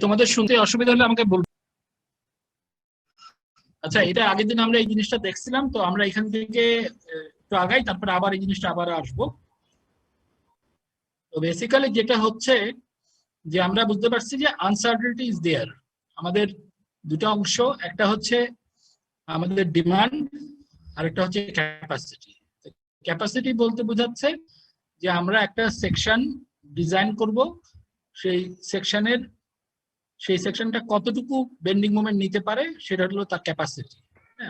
তোমাদের শুনতে অসুবিধা হলে আমাকে বলবে। আচ্ছা, এটা আগের দিন আমরা এই জিনিসটা দেখছিলাম, তো আমরা এখান থেকে একটু আগাই, তারপরে আবার এই জিনিসটা আবার আসবো। তো বেসিক্যালি যেটা হচ্ছে যে আমরা বুঝতে পারছি যে আনসার্টেনিটি ইজ দেয়ার। আমাদের দুটো অংশ, একটা হচ্ছে আমাদের ডিমান্ড আর একটা হচ্ছে ক্যাপাসিটি। ক্যাপাসিটি বলতে বোঝাচ্ছে যে আমরা একটা সেকশন ডিজাইন করব, সেই সেকশনটা কতটুকু বেন্ডিং মোমেন্ট নিতে পারে সেটা হলো তার ক্যাপাসিটি।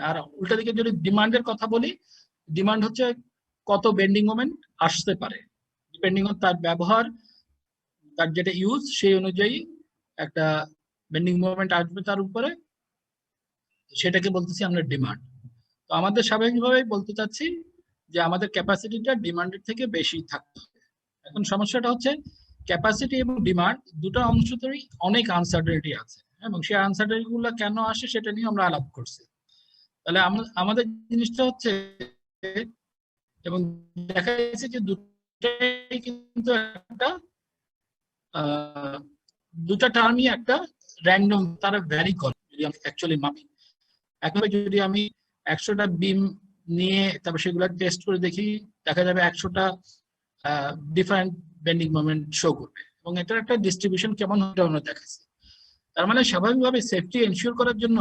আর উল্টা দিকে যদি ডিমান্ডের কথা বলি, ডিমান্ড হচ্ছে কত বেন্ডিং মোমেন্ট আসতে পারে, ডিপেন্ডিং অন তার ব্যবহার, তার যেটা ইউজ সেই অনুযায়ী একটা বেন্ডিং মোমেন্ট আসবে তার উপরে, সেটাকে বলতেছি আমরা ডিমান্ড। তো আমাদের স্বাভাবিকভাবেই বলতে চাচ্ছি যে আমাদের ক্যাপাসিটিটা ডিমান্ডের থেকে বেশি থাকতে হবে। এখন সমস্যাটা হচ্ছে ক্যাপাসিটি এবং ডিমান্ড দুটো অংশতেই অনেক আনসার্টেনিটি আছে, এবং সেই আনসার্টেনিটি গুলো কেন আসে সেটা নিয়ে আমরা আলাপ করছি। তাহলে আমাদের জিনিসটা হচ্ছে, এবং দেখা যাচ্ছে যে দুটাই কিন্তু একটা দুটা টার্মই একটা র্যান্ডম, তারা ভ্যারি করে যদি আমি অ্যাকচুয়ালি মাপি। একভাবে যদি আমি 100টা বিম নিয়ে তারপর সেগুলো টেস্ট করে দেখি, দেখা যাবে 100টা ডিফারেন্ট বেন্ডিং মোমেন্ট শো করবে, এবং এটার একটা ডিস্ট্রিবিউশন কেমন হবে আমরা দেখাচ্ছি। তার মানে স্বাভাবিকভাবে সেফটি এনশিওর করার জন্য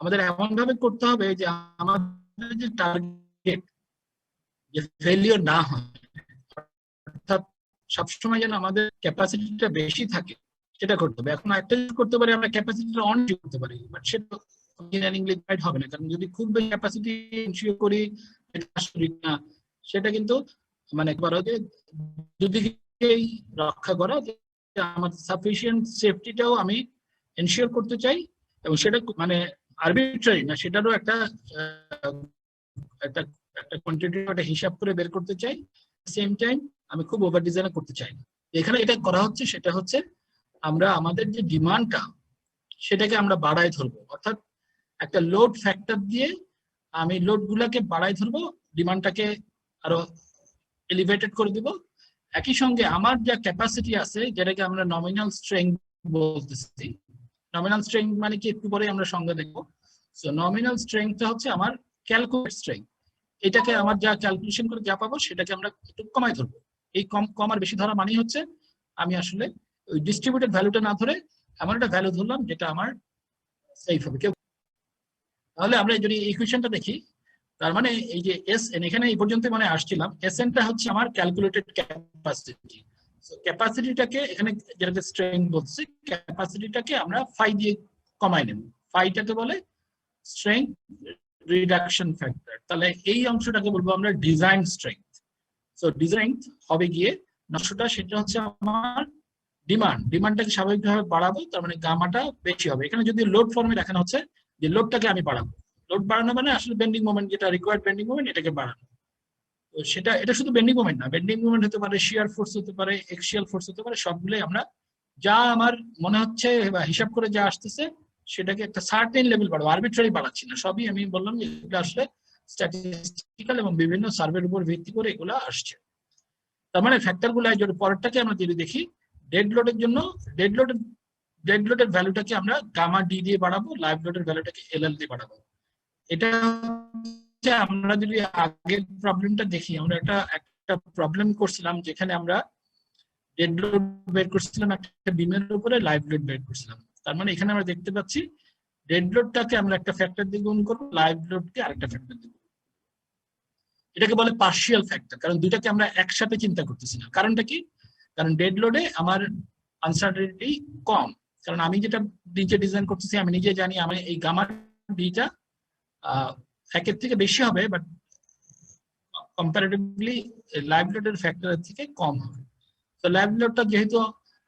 আমাদের এমন ভাবে করতে হবে যে আমাদের যে টার্গেট, যে ফেলিওর না হয়, অর্থাৎ সবসময় যেন আমাদের ক্যাপাসিটিটা বেশি থাকে সেটা করতে হবে। এখন একটা করতে পারি আমরা ক্যাপাসিটিটা অন করতে পারি, বাট সেটা ইঞ্জিনিয়ারিং লিমিট হবে না, কারণ যদি খুব বেশি ক্যাপাসিটি এনশিওর করি না, সেটা কিন্তু মানে একবার যে দুদিকেই রক্ষা করা, যে আমার সাফিসিয়েন্ট সেফটিটাও আমি এনশিওর করতে চাই, এবং সেটা মানে আরবিট্রারি না, সেটারও একটা একটা একটা কোয়ান্টিটি, একটা হিসাব করে বের করতে চাই। সেম টাইম আমি খুব ওভার ডিজাইন করতে চাই না। এখানে এটা করা হচ্ছে সেটা হচ্ছে আমরা আমাদের যে ডিমান্ডটা সেটাকে আমরা বাড়াই ধরবো, অর্থাৎ একটা লোড ফ্যাক্টর দিয়ে আমি লোড গুলাকে বাড়াই ধরবো, ডিমান্ডটাকে আরো এলিভেটেড করে দিব। একই সঙ্গে আমার যা ক্যাপাসিটি আছে, যেটাকে আমরা নমিনাল স্ট্রেংথ বলতেছি। নমিনাল স্ট্রেংথ মানে কি একটু পরে আমরা সংজ্ঞা দেখবো। সো নমিনাল স্ট্রেংথটা হচ্ছে আমার ক্যালকুলেট স্ট্রেংথ। এটাকে আমার যা ক্যালকুলেশন করে যা পাবো সেটাকে আমরা একটু কমাই ধরবো। এই কম আর বেশি ধরা মানে হচ্ছে আমি আসলে ওই ডিস্ট্রিবিউটেড ভ্যালুটা না ধরে এমন একটা ভ্যালু ধরলাম যেটা আমার সেফ হবে। তাহলে আমরা যদি ইকুয়েশনটা দেখি, তার মানে এই যে এস এন, এখানে এই পর্যন্ত মানে আসছিলাম, এস এনটা হচ্ছে আমার ক্যালকুলেটেড ক্যাপাসিটি। ক্যাপাসিটিটাকে এখানে যেটাকে স্ট্রেংথ বলছি, ক্যাপাসিটিটাকে আমরা ফাই দিয়ে কমাই নেব। ফাইটাকে বলে স্ট্রেংথ রিডাকশন ফ্যাক্টর। তাহলে এই অংশটাকে বলবো আমরা ডিজাইন স্ট্রেংথ। সো ডিজাইন হবে গিয়ে নকশাটা, সেটা হচ্ছে আমার ডিমান্ডটাকে স্বাভাবিকভাবে বাড়াবো, তার মানে গামাটা বেশি হবে। এখানে যদি লোড ফর্মে দেখানো হচ্ছে যে লোডটাকে আমি বাড়াবো, লোড বাড়ানো মানে আসলে বেন্ডিং মোমেন্ট, যেটা রিকোয়ার্ড বেন্ডিং মোমেন্ট, এটাকে বাড়ানো। তো এটা শুধু বেন্ডিং মোমেন্ট না, বেন্ডিং মোমেন্ট হতে পারে, শিয়ার ফোর্স হতে পারে, এক্সিয়াল ফোর্স হতে পারে, সবগুলোই আমরা যা আমার মনে হচ্ছে বা হিসাব করে যা আসতেছে সেটাকে একটা সার্টেন লেভেল বাড়াবো, আরবিট্রারি বাড়াচ্ছি না। সবই আমি বললাম যে এটা আসলে স্ট্যাটিস্টিক্যাল এবং বিভিন্ন সার্ভের উপর ভিত্তি করে এগুলো আসছে। তার মানে ফ্যাক্টর গুলো পরেরটাকে আমরা যদি দেখি, ডেড লোডের জন্য ডেড লোডের ভ্যালুটাকে আমরা গামা ডি দিয়ে বাড়াবো, লাইভ লোডের ভ্যালুটাকে এলএল দিয়ে বাড়াবো। এটা আমরা যদি আগের প্রবলেমটা দেখি, আমরা একটা প্রবলেম করছিলাম যেখানে আমরা ডেড লোড বের করছিলাম একটা বিমের উপরে, লাইভ লোড বের করছিলাম। তার মানে এখানে আমরা দেখতে পাচ্ছি ডেড লোডটাকে আমরা একটা ফ্যাক্টর দিয়ে গুণ করবো, লাইভ লোডকে আরেকটা ফ্যাক্টর দিয়ে। এটাকে বলে পার্শিয়াল ফ্যাক্টর, কারণ দুইটাকে আমরা একসাথে চিন্তা করতেছি না। কারণটা কি? কারণ ডেড লোডে আমার আনসার্টেনিটি কম, কারণ আমি যেটা নিজে ডিজাইন করতেছি আমি নিজে জানি আমি এই গামা ডিটা একের থেকে বেশি হবে, বাট কম্পারেটিভলি লাইভ লোডের ফ্যাক্টরের থেকে কম হবে। তো লাইভ লোডটা যেহেতু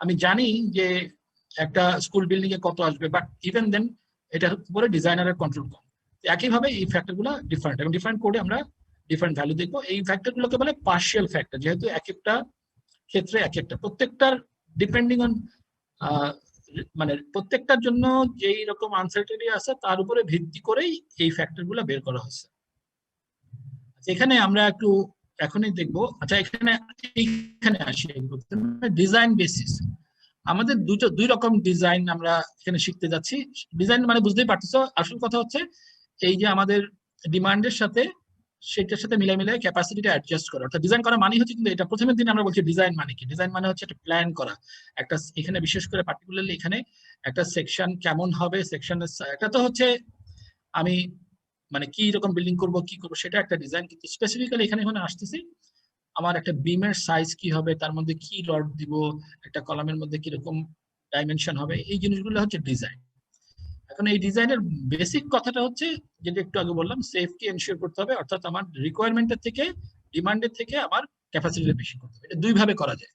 আমি জানি যে একটা স্কুল বিল্ডিং এ কত আসবে, বাট ইভেন দেন এটার উপরে ডিজাইনারের কন্ট্রোল কম। একইভাবে এই ফ্যাক্টরগুলো ডিফারেন্ট, এবং ডিফারেন্ট কোডে আমরা ডিফারেন্ট ভ্যালু দেখবো। এই ফ্যাক্টরগুলোকে বলে পার্শিয়াল ফ্যাক্টর, যেহেতু এক একটা ক্ষেত্রে এক একটা, প্রত্যেকটার ডিপেন্ডিং অন মানে প্রত্যেকটার জন্য যেই রকম আনসার্টেনিটি আছে তার উপরে ভিত্তি করেই এই ফ্যাক্টরগুলো বের করা হয়েছে। এখানে আমরা একটু এখনই দেখবো। আচ্ছা, এখানে আসি ডিজাইন বেসিস। আমাদের দুই রকম ডিজাইন আমরা এখানে শিখতে যাচ্ছি। ডিজাইন মানে বুঝতেই পারতেছো, আসল কথা হচ্ছে এই যে আমাদের ডিমান্ডের সাথে সেটার সাথে মিলাই ক্যাপাসিটিটা অ্যাডজাস্ট করা। অর্থাৎ ডিজাইন করা মানে হচ্ছে, কিন্তু এটা প্রথমের দিন আমরা বলছি ডিজাইন মানে কি, ডিজাইন মানে হচ্ছে একটা প্ল্যান করা। একটা এখানে বিশেষ করে পার্টিকুলারলি এখানে একটা সেকশন কেমন হবে, সেকশনের একটা তো হচ্ছে আমি মানে কি রকম বিল্ডিং করব কি করব সেটা একটা ডিজাইন, কিন্তু স্পেসিফিক্যালি এখানে আসতেছি আমার একটা বিমের সাইজ কি হবে, তার মধ্যে কি রড দিব, একটা কলামের মধ্যে কিরকম ডাইমেনশন হবে, এই জিনিসগুলো হচ্ছে ডিজাইন। এখন এই ডিজাইনের বেসিক কথাটা হচ্ছে যেটা একটু আগে বললাম, সেফটি এনশিওর করতে হবে, অর্থাৎ আমার রিকোয়ারমেন্টের থেকে ডিমান্ডের থেকে আমার ক্যাপাসিটিটা বেশি করতে হবে। এটা দুইভাবে করা যায়।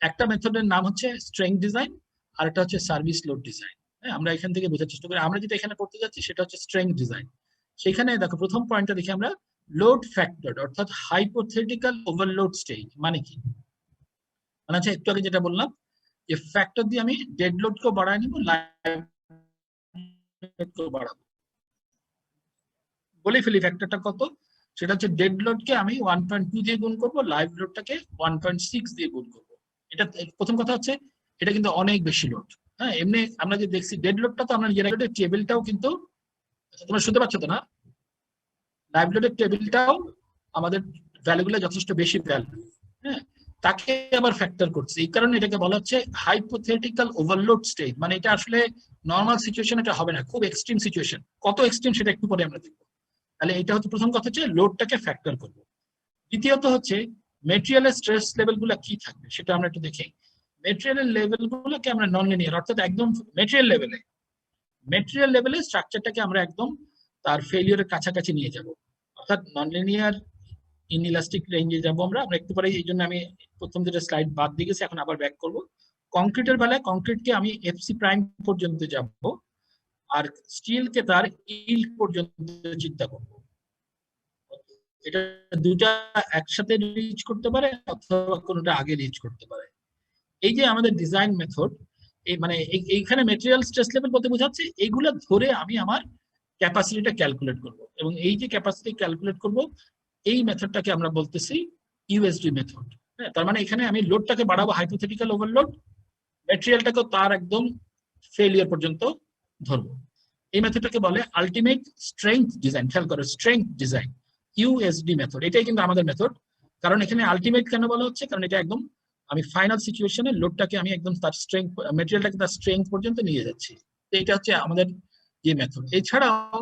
একটা মেথডের নাম হচ্ছে স্ট্রেংথ ডিজাইন, আর একটা হচ্ছে সার্ভিস লোড ডিজাইন। হ্যাঁ, আমরা এখান থেকে বোঝার চেষ্টা করি। আমরা যেটা এখানে করতে যাচ্ছি সেটা হচ্ছে স্ট্রেংথ ডিজাইন। সেখানে দেখো প্রথম পয়েন্টটা দেখি আমরা, লোড ফ্যাক্টর অর্থাৎ হাইপোথেটিক্যাল ওভারলোড স্টেজ মানে কি, মানে হচ্ছে একটু আগে যেটা বললাম যে ফ্যাক্টর দিয়ে আমি ডেড লোডকেও বাড়ায় নিব, লাইভ লোডকেও বাড়াবো। বলে ফেলি ফ্যাক্টরটা কত, সেটা হচ্ছে ডেড লোডকে আমি 1.2 দিয়ে গুণ করব, লাইভ লোডটাকে 1.6 দিয়ে গুণ করব। এটা প্রথম কথা হচ্ছে এটা কিন্তু অনেক বেশি লোড। হ্যাঁ, এমনি আমরা যে দেখছি ডেড লোডটা তো আমরা নিজের টেবিলটাও কিন্তু, তোমরা শুনতে পাচ্ছ তো না, লাইভ লোডের টেবিলটাও আমাদের ভ্যালুগুলো যথেষ্ট বেশি ভ্যালু। হ্যাঁ, তাকে আবার ফ্যাক্টর করছে, এই কারণে এটাকে বলা হচ্ছে হাইপোথেটিক্যাল ওভারলোড স্টেজ। মানে এটা আসলে নর্মাল সিচুয়েশন এটা হবে না, খুব এক্সট্রিম সিচুয়েশন। কত এক্সট্রিম সেটা একটু পরে আমরা দেখবো। তাহলে এটা হচ্ছে প্রথম কথা, হচ্ছে লোডটাকে ফ্যাক্টর করব। দ্বিতীয়ত হচ্ছে মেটেরিয়ালের স্ট্রেস লেভেল গুলো কি থাকবে সেটা আমরা একটু দেখি। মেটেরিয়ালের লেভেল গুলোকে আমরা নন লিনিয়ার, অর্থাৎ একদম মেটেরিয়াল লেভেলে স্ট্রাকচারটাকে আমরা একদম তার ফেলিওরের কাছাকাছি নিয়ে যাব, অর্থাৎ নন লিনিয়ার ইনইলাস্টিক রেঞ্জে যাব আমরা একটু পরে। এই জন্য আমি প্রথম যেটা স্লাইড বাদ দিয়ে গেছি, এখন আবার ব্যাক করব। কংক্রিটের বেলায় কংক্রিটকে আমি এফসি প্রাইম পর্যন্ত যাব, আর স্টিলকে তার ইল্ড পর্যন্ত চিন্তা করব। এটা দুটা একসাথে রিচ করতে পারে অথবা কোনোটা আগে রিচ করতে পারে। এই যে আমাদের ডিজাইন মেথড, এই মানে এইখানে মেটেরিয়াল স্ট্রেস লেভেল বলতে বোঝাচ্ছে এইগুলো ধরে আমি আমার ক্যাপাসিটিটা ক্যালকুলেট করব, এবং এই যে ক্যাপাসিটি ক্যালকুলেট করব এই মেথডটাকে আমরা বলতেছি ইউএসডি মেথড। হ্যাঁ, তার মানে এখানে আমি লোডটাকে বাড়াবো হাইপোথেটিক্যাল ওভারলোড, ম্যাটেরিয়ালটাকে তার একদম ফেলিয়ার পর্যন্ত ধরবো। এই মেথডটাকে বলে আলটিমেট স্ট্রেংথ ডিজাইন। খেয়াল করো, স্ট্রেংথ ডিজাইন ইউএসডি মেথড, এটাই কিন্তু আমাদের মেথড। কারণ এখানে আলটিমেট কেন বলা হচ্ছে, কারণ এটা একদম আমি ফাইনাল সিচুয়েশনে লোডটাকে আমি একদম তার স্ট্রেংথ, মেটেরিয়ালটাকে তার স্ট্রেংথ পর্যন্ত নিয়ে যাচ্ছি। তো এটা হচ্ছে আমাদের যে মেথড। এছাড়াও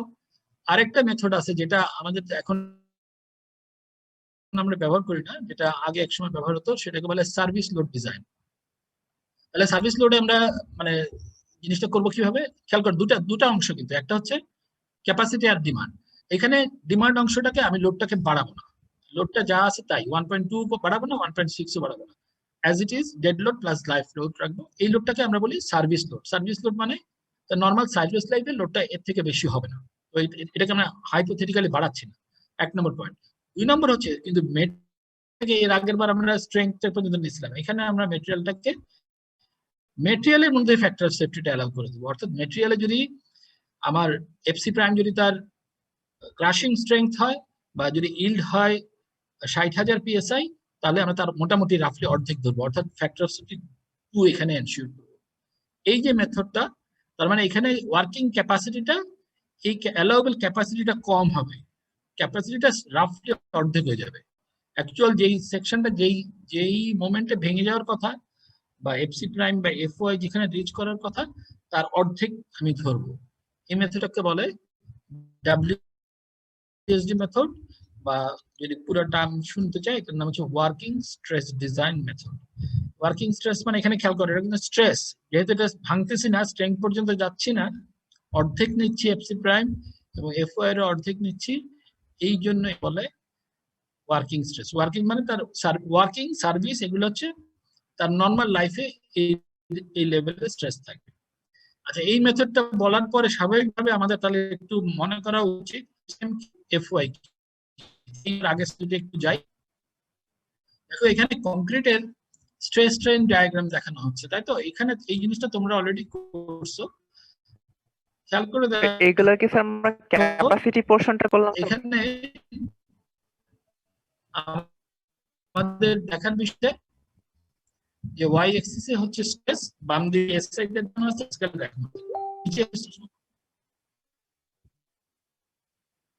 আরেকটা মেথড আছে যেটা আমাদের এখন আমরা ব্যবহার করি না, যেটা আগে একসময় ব্যবহার হতো, সেটাকে বলে সার্ভিস লোড ডিজাইন। তাহলে সার্ভিস লোডে আমরা মানে জিনিসটা করবো কিভাবে, খেয়াল কর, দুটা অংশ কিন্তু, একটা হচ্ছে ক্যাপাসিটি আর ডিমান্ড। এখানে ডিমান্ড অংশটাকে আমি লোডটাকে বাড়াবো না, লোডটা যা আছে তাই 1.2 বাড়াবো না, 1.6 বাড়াবো না, as it is dead load plus life load রাখবো। এই লোডটাকে আমরা বলি সার্ভিস লোড। সার্ভিস লোড মানে নর্মাল সার্ভিস লাইফে লোডটা এর থেকে বেশি হবে না, তো এটাকে আমরা হাইপোথেটিক্যালি বাড়াচ্ছি না, এক নম্বর পয়েন্ট। দুই নম্বর হচ্ছে কিন্তু এর আগের বার আমরা স্ট্রেংথ পর্যন্ত নিয়েছিলাম, এখানে আমরা মেটেরিয়ালের মধ্যে ফ্যাক্টর অফ সেফটিটা অ্যালাউ করে দেবো। অর্থাৎ মেটেরিয়ালে যদি আমার এফসি প্রাইম যদি তার ক্রাশিং স্ট্রেংথ হয় বা যদি ইল্ড হয় 60,000 PSI, তাহলে আমরা তার মোটামুটি রাফলি অর্ধেক ধরবো, অর্থাৎ ফ্যাক্টর অফ সেফটি 2 এখানে এনশিওর করবো। এই যে মেথডটা, তার মানে এখানে ওয়ার্কিং ক্যাপাসিটিটা, এই অ্যালাউয়েবল ক্যাপাসিটিটা কম হবে, ক্যাপাসিটিটা রাফলি অর্ধেক হয়ে যাবে। অ্যাকচুয়াল যেই সেকশনটা যেই মোমেন্টে ভেঙে যাওয়ার কথা বা এফসি প্রাইম বা এফওআই যেখানে রিচ করার কথা, তার অর্ধেক আমি ধরবো। এই মেথডটাকে বলে WSD মেথড, বা যদি পুরো টার্ম শুনতে চাই এটার নাম হচ্ছে working stress design method. Working stress মানে এখানে খেয়াল করে, এটা কিন্তু স্ট্রেস, যেহেতু এটা ভাঙতেছি না, স্ট্রেংথ পর্যন্ত যাচ্ছি না, অর্ধেক নিচ্ছি এফসি প্রাইম এবং এফওআই এর অর্ধেক নিচ্ছি, এই জন্য বলে ওয়ার্কিং স্ট্রেস। ওয়ার্কিং মানে তার ওয়ার্কিং সার্ভিস, এগুলো হচ্ছে তার নর্মাল লাইফে এই লেভেলে স্ট্রেস থাকবে। আচ্ছা, এই মেথডটা বলার পরে স্বাভাবিকভাবে আমাদের তাহলে একটু মনে করা উচিত এফওআই এর আগে যদি একটু যাই। দেখো এখানে কংক্রিটের স্ট্রেস স্ট্রেন ডায়াগ্রাম দেখানো হচ্ছে, তাই তো? এখানে এই জিনিসটা তোমরা অলরেডি করছো, খেয়াল করে দেখো এইগুলা কি স্যার আমরা ক্যাপাসিটি পোরশনটা করলাম? এখানে আমাদের দেখার বিষয় যে ওয়াই এক্সিসে হচ্ছে স্ট্রেস, বাম দিকে এস সাইডে দেখানো আছে, স্কেল দেখানো আছে। নিচে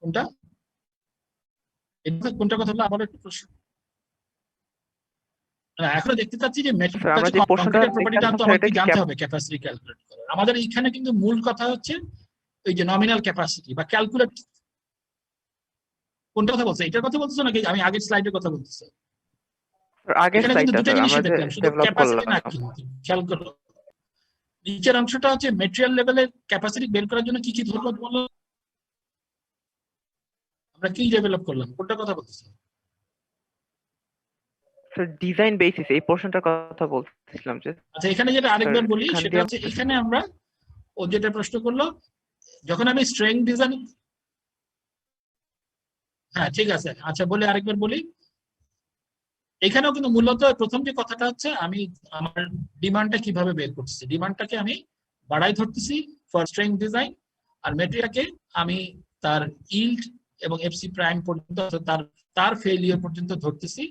কোনটা, এটা কোনটা কথা বলে আবার একটু প্রশ্ন। এখন দেখতে চাচ্ছি যে স্যার আমরা যে পোর্শনটা কংক্রিটের প্রপার্টিটা তো আমাকে এটা কি জানতে হবে ক্যাপাসিটি ক্যালকুলেট করার। আমাদের এখানে কিন্তু মূল কথা হচ্ছে ওই যে নমিনাল ক্যাপাসিটি বা ক্যালকুলেট। কোনটা কথা বলছে, এটার কথা বলছো নাকি আমি আগের স্লাইডের কথা বলতেছি? আগের এখানে কিন্তু স্লাইডটা দুটো স্যার আমরা জিনিসই যে দেখলাম, শুধু ডেভেলপ ক্যাপাসিটি না, করলাম। কিন্তু খেয়াল করো নিচের অংশটা হচ্ছে মেটেরিয়াল লেভেলের ক্যাপাসিটি বের করার জন্য কি কি ধরবো বলো, আমরা কি ডেভেলপ করলাম, কোনটা কথা বলতেছি? স্যার ডিজাইন বেসিস এই পোর্শনটার কথা বলছিলাম যে। আচ্ছা এখানে যেটা আরেকবার বলি এখান সেটা দিয়ে হচ্ছে, এখানে আমরা ও যেটা প্রশ্ন করলো, যখন আমি স্ট্রেং ডিজাইন, হ্যাঁ ঠিক আছে, আচ্ছা বলে আরেকবার বলি। এখানেও কিন্তু মূলত প্রথম যে কথাটা হচ্ছে আমি আমার ডিমান্ডটা কিভাবে বের করতেছি, ডিমান্ডটাকে আমি বাড়াই ধরতেছি ফর স্ট্রেং ডিজাইন, আর মেটেরিয়ালকে আমি তার ইল্ড এবং এফসি প্রাইম পর্যন্ত, তার তার ফেলিয়ার পর্যন্ত ধরতেছি,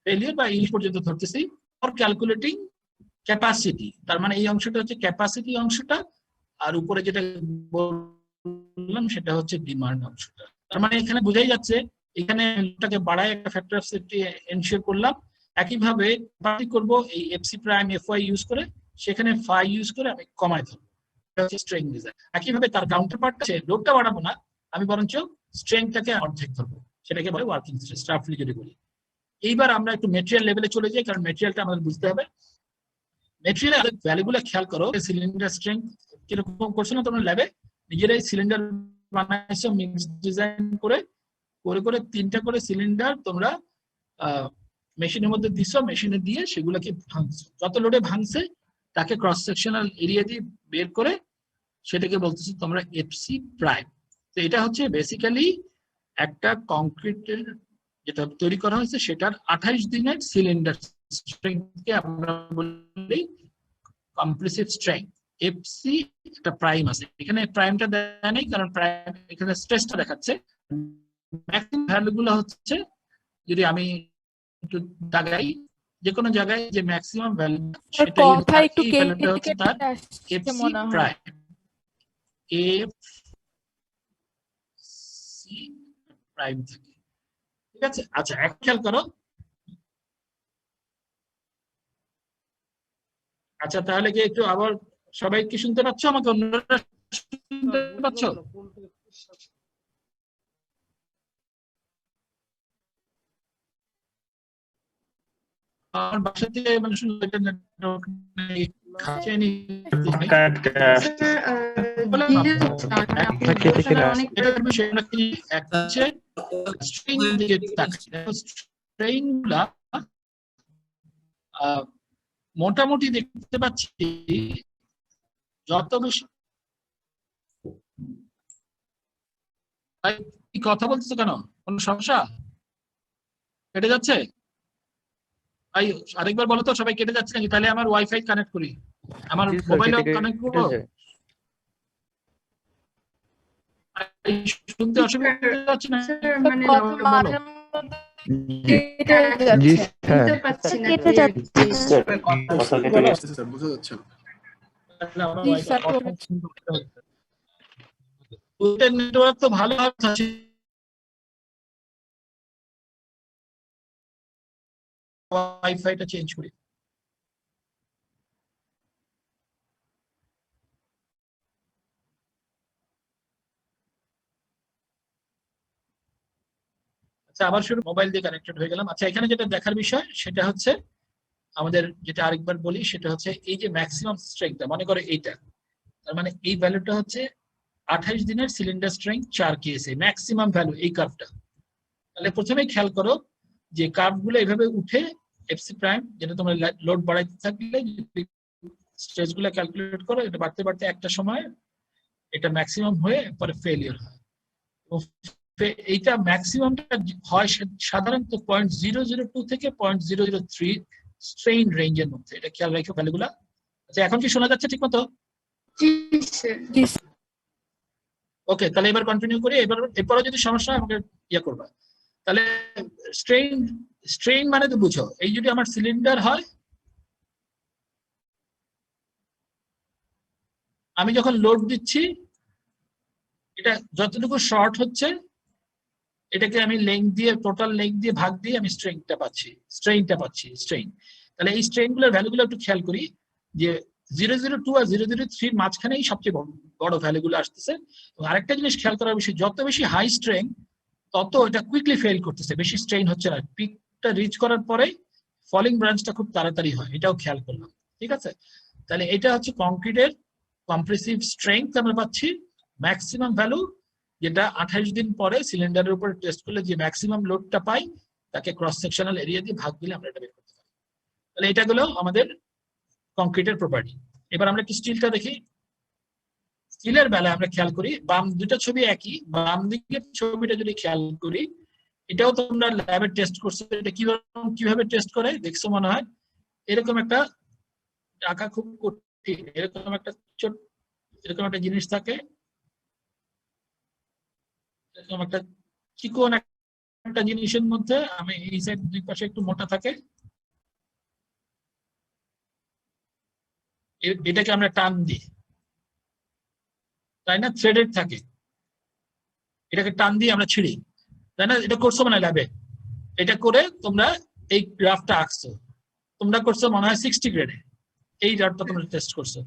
ফেলিয়ার বা ইল্ড পর্যন্ত ধরতেছি ফর ক্যালকুলেটিং ক্যাপাসিটি। তার মানে এই অংশটা হচ্ছে ক্যাপাসিটি অংশটা, আর উপরে যেটা বললাম সেটা হচ্ছে ডিমান্ড অংশটা। তার মানে এখানে বোঝাই যাচ্ছে এখানে এটাকে বাড়ায় একটা ফ্যাক্টর অফ সেফটি এনশিওর করলাম। একইভাবে করব এই এফসি প্রাইম এফওয়াই ইউজ করে, সেখানে ফাই ইউজ করে আমি কমাই ধরবো, এটা হচ্ছে স্ট্রেং ডিজাইন। একইভাবে তার কাউন্টার পার্ট আছে, লোডটা বাড়াবো না, আমি বরঞ্চ স্ট্রেংথটাকে অর্ধেক ধরবো, সেটাকে বলে ওয়ার্কিং স্ট্রেস, রাফলি যদি বলি। এইবার আমরা একটু মেটেরিয়াল লেভেলে চলে যাই, কারণ মেটেরিয়ালটা আমাদের বুঝতে হবে। মেটেরিয়াল ভ্যালুগুলো খেয়াল করো, সিলিন্ডার স্ট্রেংথ কিরকম করছো না তোমরা ল্যাবে, নিজেরাই সিলিন্ডার বানাইছো মিক্স ডিজাইন করে করে করে 3টা করে সিলিন্ডার তোমরা মেশিনের মধ্যে দিছো, মেশিনে দিয়ে সেগুলোকে ভাঙছো, যত লোডে ভাঙছে তাকে ক্রস সেকশনাল এরিয়া দিয়ে বের করে সেটাকে বলতেছো তোমরা এফসি প্রাইম। তো এটা হচ্ছে বেসিক্যালি একটা কংক্রিটের যেটা তৈরি করা হয়েছে সেটার 28 দিনের সিলিন্ডার স্ট্রেংথকে আমরা বলি কম্প্রেসিভ স্ট্রেংথ। এফসি একটা প্রাইম আছে, এখানে প্রাইমটা দেয় নাই কারণ প্রাইম এখানে স্ট্রেসটা দেখাচ্ছে। ম্যাক্সিমাম ভ্যালুগুলো হচ্ছে, যদি আমি একটু দাগাই যে কোনো জায়গায় যে ম্যাক্সিমাম ভ্যালু সেটাই কথা একটু এই ভ্যালুটা হচ্ছে তার এফসি মনে হয়। প্রাইম, এফসি প্রাইম থাকে, ঠিক আছে। আচ্ছা এক খেয়াল করো, আচ্ছা তাহলে কি একটু আবার সবাই কি শুনতে পাচ্ছ আমাকে, অন্যরা শুনতে পাচ্ছ? আমার বাসা থেকে মানে শুনতে নেটওয়ার্ক নেই, খাচ্ছেনি একটা হচ্ছে স্ট্রিং দিকে তাকাই, স্ট্রিং গুলা মোটামুটি দেখতে পাচ্ছি যত বেশি। কথা বলতেছো কেন, কোন সমস্যা, কেটে যাচ্ছে? ভাই আরেকবার বলো তো, সবাই কেটে যাচ্ছে নাকি? তাহলে আমার ওয়াইফাই কানেক্ট করি, আমার মোবাইলে কানেক্ট করবো, শুনতে অসুবিধা হচ্ছে না? মানে বলো। জি স্যার কেটে যাচ্ছে। বোঝা যাচ্ছে নেটওয়ার্ক তো ভালো আছে, ওয়াইফাইটা চেঞ্জ করি। আচ্ছা আবার শুরু, মোবাইল দিয়ে কানেক্টেড হয়ে গেলাম। আচ্ছা এখানে যেটা দেখার বিষয় সেটা হচ্ছে আমাদের যেটা আরেকবার বলি সেটা হচ্ছে এই যে ম্যাক্সিমাম স্ট্রেংথটা, মনে করো এইটা, তার মানে এই ভ্যালুটা হচ্ছে 28 দিনের cylinder strength 4 KSA, maximum value এই কার্ভটা। তাহলে প্রথমেই খেয়াল করো যে কার্ভগুলো এইভাবে উঠে এফসি প্রাইম, যেটা তোমরা লোড বাড়াইতে থাকলে স্ট্রেসগুলো ক্যালকুলেট করো, এটা বাড়তে বাড়তে একটা সময় এটা ম্যাক্সিমাম হয়ে পরে ফেলিয়ার হয়। এইটা ম্যাক্সিমামটা হয় সাধারণত 0.002 থেকে 0.003 স্ট্রেইন রেঞ্জের মধ্যে, এটা খেয়াল রাখো ভ্যালুগুলা। আচ্ছা এখন কি শোনা যাচ্ছে ঠিক মতো? ওকে, তাহলে এবার কন্টিনিউ করি। এরপরও যদি সমস্যা হয় আমাকে ইয়ে করবা। তাহলে স্ট্রেইন মানে তো বুঝো, এই যদি আমার সিলিন্ডার হয় আমি যখন লোড দিচ্ছি এটা যতটুকু শর্ট হচ্ছে এটাকে আমি লেংথ দিয়ে টোটাল লেংথ দিয়ে ভাগ দিয়ে আমি স্ট্রেইনটা পাচ্ছি স্ট্রেইন। তাহলে এই স্ট্রেইন গুলোর ভ্যালুগুলো একটু খেয়াল করি যে 002 আর 003 মাঝখানেই সবচেয়ে বড় ভ্যালুগুলো আসতেছে। এবং আরেকটা জিনিস খেয়াল করার বিষয়, যত বেশি হাই স্ট্রেইন তত এটা কুইকলি ফেল করতেছে, বেশি স্ট্রেইন হচ্ছে না, পিকটা রিচ করার পরে ফলিং ব্রাঞ্চটা খুব তাড়াতাড়ি হয়, এটাও খেয়াল করলাম। ঠিক আছে, তাহলে এটা হচ্ছে কংক্রিটের কম্প্রেসিভ স্ট্রেংথ আমরা পাচ্ছি ম্যাক্সিমাম ভ্যালু, যেটা 28 দিন পরে সিলিন্ডারের উপরে টেস্ট করলে যে ম্যাক্সিমাম লোডটা পাই তাকে ক্রস সেকশনাল এরিয়া দিয়ে ভাগ দিলে আমরা এটা বের করতে পারি। তাহলে এটা হলো আমাদের কংক্রিটের প্রপার্টি। এবার আমরা কি স্টিলটা দেখি। স্টিলের বেলায় আমরা খেয়াল করি, বাম দুটো ছবি একই, বাম দিকের ছবিটা যদি খেয়াল করি এটাও তোমরা ল্যাবে টেস্ট করছো, এটা কিভাবে টেস্ট করে দেখছো মনে হয়। এরকম একটা আঁকা খুব কঠিন, এরকম একটা জিনিস থাকে, এরকম একটা চিকন একটা জিনিসের মধ্যে আমি এই সাইড দুই পাশে একটু মোটা থাকে, এটাকে আমরা টান দিই, তাই না, থ্রেডেড থাকে, এটাকে টান দিয়ে আমরা ছিঁড়ি, তাই না। এটা করছো মানে ল্যাবে, এটা করে তোমরা এই গ্রাফটা আঁকছো, তোমরা করছো মনে হয় 60 গ্রেডে, এই গ্রাফটা তোমরা টেস্ট করছো।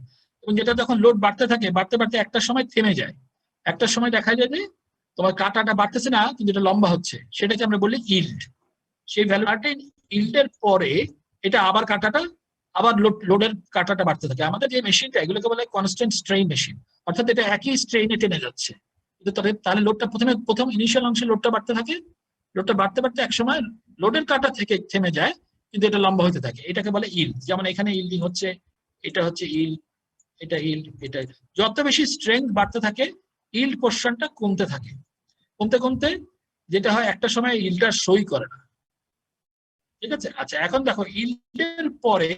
এবং যেটা যখন লোড বাড়তে থাকে, বাড়তে বাড়তে একটা সময় থেমে যায়, একটা সময় দেখা যায় যে তোমার কাটাটা বাড়তেছে না কিন্তু এটা লম্বা হচ্ছে, সেটাকে আমরা বলি ইল্ড। সেই ভ্যালুটা ইল্ডের পরে এটা আবার কাটাটা আবার লোডের কাটাটা বাড়তে থাকে। আমাদের যে মেশিনটা এগুলোকে বলে কনস্ট্যান্ট স্ট্রেইন মেশিন, অর্থাৎ এটা একই স্ট্রেইনে টেনে যাচ্ছে। কিন্তু তাহলে লোডটা প্রথম ইনিশিয়াল অংশে লোডটা বাড়তে থাকে, লোডটা বাড়তে বাড়তে একসময় লোডের কাটা থেকে থেমে যায় কিন্তু এটা লম্বা হতে থাকে, এটাকে বলে ইল্ড। যেমন এখানে ইল্ডিং হচ্ছে, এটা হচ্ছে ইল্ড, এটা ইল্ড, এটা। যত বেশি স্ট্রেংথ বাড়তে থাকে ইল্ড পোর্শনটা কমতে থাকে, কমতে কমতে যেটা হয় একটা সময় ইল্ডটা সই করে না। ঠিক আছে, আচ্ছা এখন দেখো ইল্ডের পরে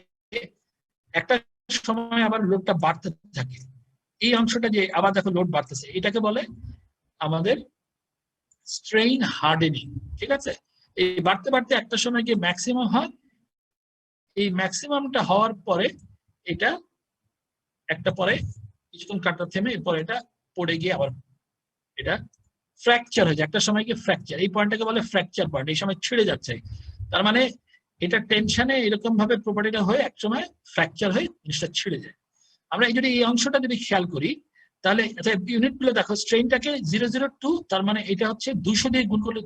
একটা সময় আবার লোডটা বাড়তে থাকে, এই অংশটা যে আবার দেখো লোড বাড়তেছে, এটাকে বলে আমাদের স্ট্রেইন হার্ডেনিং। ঠিক আছে, এই বাড়তে বাড়তে একটা সময় গিয়ে ম্যাক্সিমাম হয়, এই ম্যাক্সিমামটা হওয়ার পরে এটা একটা পরে কিছুক্ষণ কাটা থেমে এরপরে এটা পড়ে গিয়ে আবার এটা ফ্র্যাকচার হয়ে যায়, একটা সময় গিয়ে ফ্র্যাকচার, এই পয়েন্টটাকে বলে ফ্র্যাকচার পয়েন্ট, এই সময় ছিঁড়ে যাচ্ছে। তার মানে এটা টেনশনে এরকম ভাবে প্রপার্টিটা হয়ে একসময় ফ্র্যাকচার হয়ে জিনিসটা ছিঁড়ে যায়। আমরা এই অংশটা যদি খেয়াল করি তাহলে ইউনিট গুলো দেখো, স্ট্রেইনটাকে 002, তার মানে এটা হচ্ছে 200 দিয়ে গুণ করলে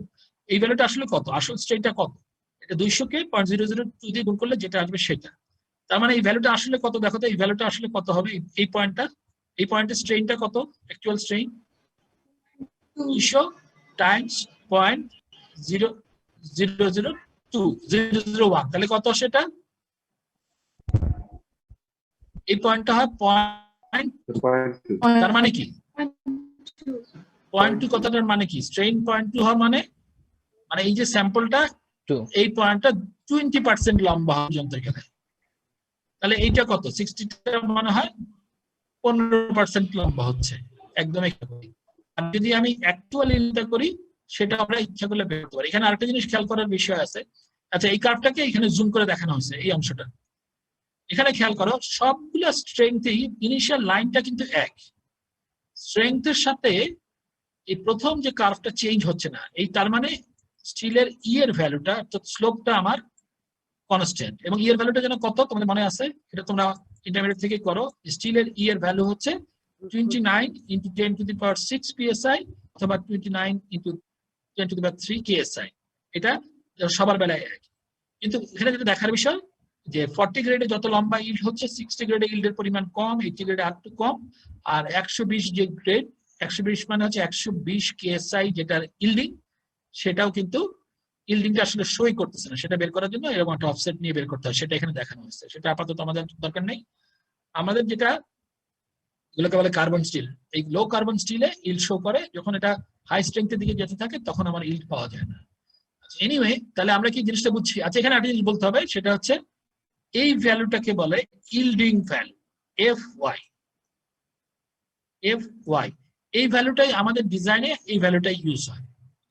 এই ভ্যালুটা আসলে কত, আসল স্ট্রেইনটা কত, এটা 200 কে 0.002 দিয়ে গুণ করলে যেটা আসবে সেটা। তার মানে এই ভ্যালুটা আসলে কত দেখো তো, এই ভ্যালুটা আসলে কত হবে, এই পয়েন্টের স্ট্রেইনটা কত, অ্যাকচুয়াল স্ট্রেইন 200 টাইমস 0.001, তাহলে কত সেটা, এই পয়েন্টটা হয় 0.2, তার মানে কি 0.2, কথাটার মানে কি, স্ট্রেইন 0.2 হওয়ার মানে এই যে স্যাম্পলটা এই পয়েন্টটা 20% লম্বা পর্যন্ত গেলে, তাহলে এইটা কত 60টা মনে হয় 15% লম্বা হচ্ছে একদম। আর যদি আমি অ্যাকচুয়ালি এটা করি সেটা আমরা ইচ্ছা করলে বের করতে পারি। এখানে আরেকটা জিনিস খেয়াল করার বিষয় আছে, আচ্ছা এই কার্ভটাকে এখানে জুম করে দেখানো হয়েছে, এই অংশটা এখানে খেয়াল করো, সবগুলো স্ট্রেংথেই ইনিশিয়াল লাইনটা কিন্তু এক, স্ট্রেংথের সাথে এই প্রথম যে কার্ভটা চেঞ্জ হচ্ছে না, এই তার মানে স্টিলের ই এর ভ্যালুটা অর্থাৎ স্লোপটা আমার কনস্ট্যান্ট। এবং ই এর ভ্যালুটা যেন কত তোমাদের মনে আছে, এটা তোমরা ইন্টারমিডিয়েট থেকে করো, স্টিলের ই এর ভ্যালু হচ্ছে 29 × 10⁶ psi অথবা 29 × 10⁻³ ksi, এটা সবার বেলায় এক। কিন্তু এখানে যেটা দেখার বিষয় যে 40 গ্রেডে যত লম্বা ইল্ড হচ্ছে 60 গ্রেডে ইল্ডের পরিমাণ কম, 80 গ্রেডে আর একটু কম, আর 120 যে গ্রেড 120 মানে হচ্ছে 120 ksi যেটার ইল্ডিং, সেটাও কিন্তু ইল্ডিংটা আসলে সই করতেছে না, সেটা বের করার জন্য এরকম একটা অফসেট নিয়ে বের করতে হয়, সেটা এখানে দেখানো হয়েছে, সেটা আপাতত আমাদের দরকার নেই। আমাদের যেটা এগুলোকে বলে কার্বন স্টিল, এই লো কার্বন স্টিলে ইল্ড শো করে, যখন এটা হাই স্ট্রেংথের দিকে যেতে থাকে তখন আমার ইল্ড পাওয়া যায় না। এনিওয়ে, তাহলে আমরা কি জিনিসটা বুঝছি। আচ্ছা এখানে একটা জিনিস বলতে হবে, সেটা হচ্ছে এই ভ্যালুটাকে বলে ইল্ডিং ভ্যালু, FY। এই ভ্যালুটাই আমাদের ডিজাইনে এই ভ্যালুটাই ইউজ হয়।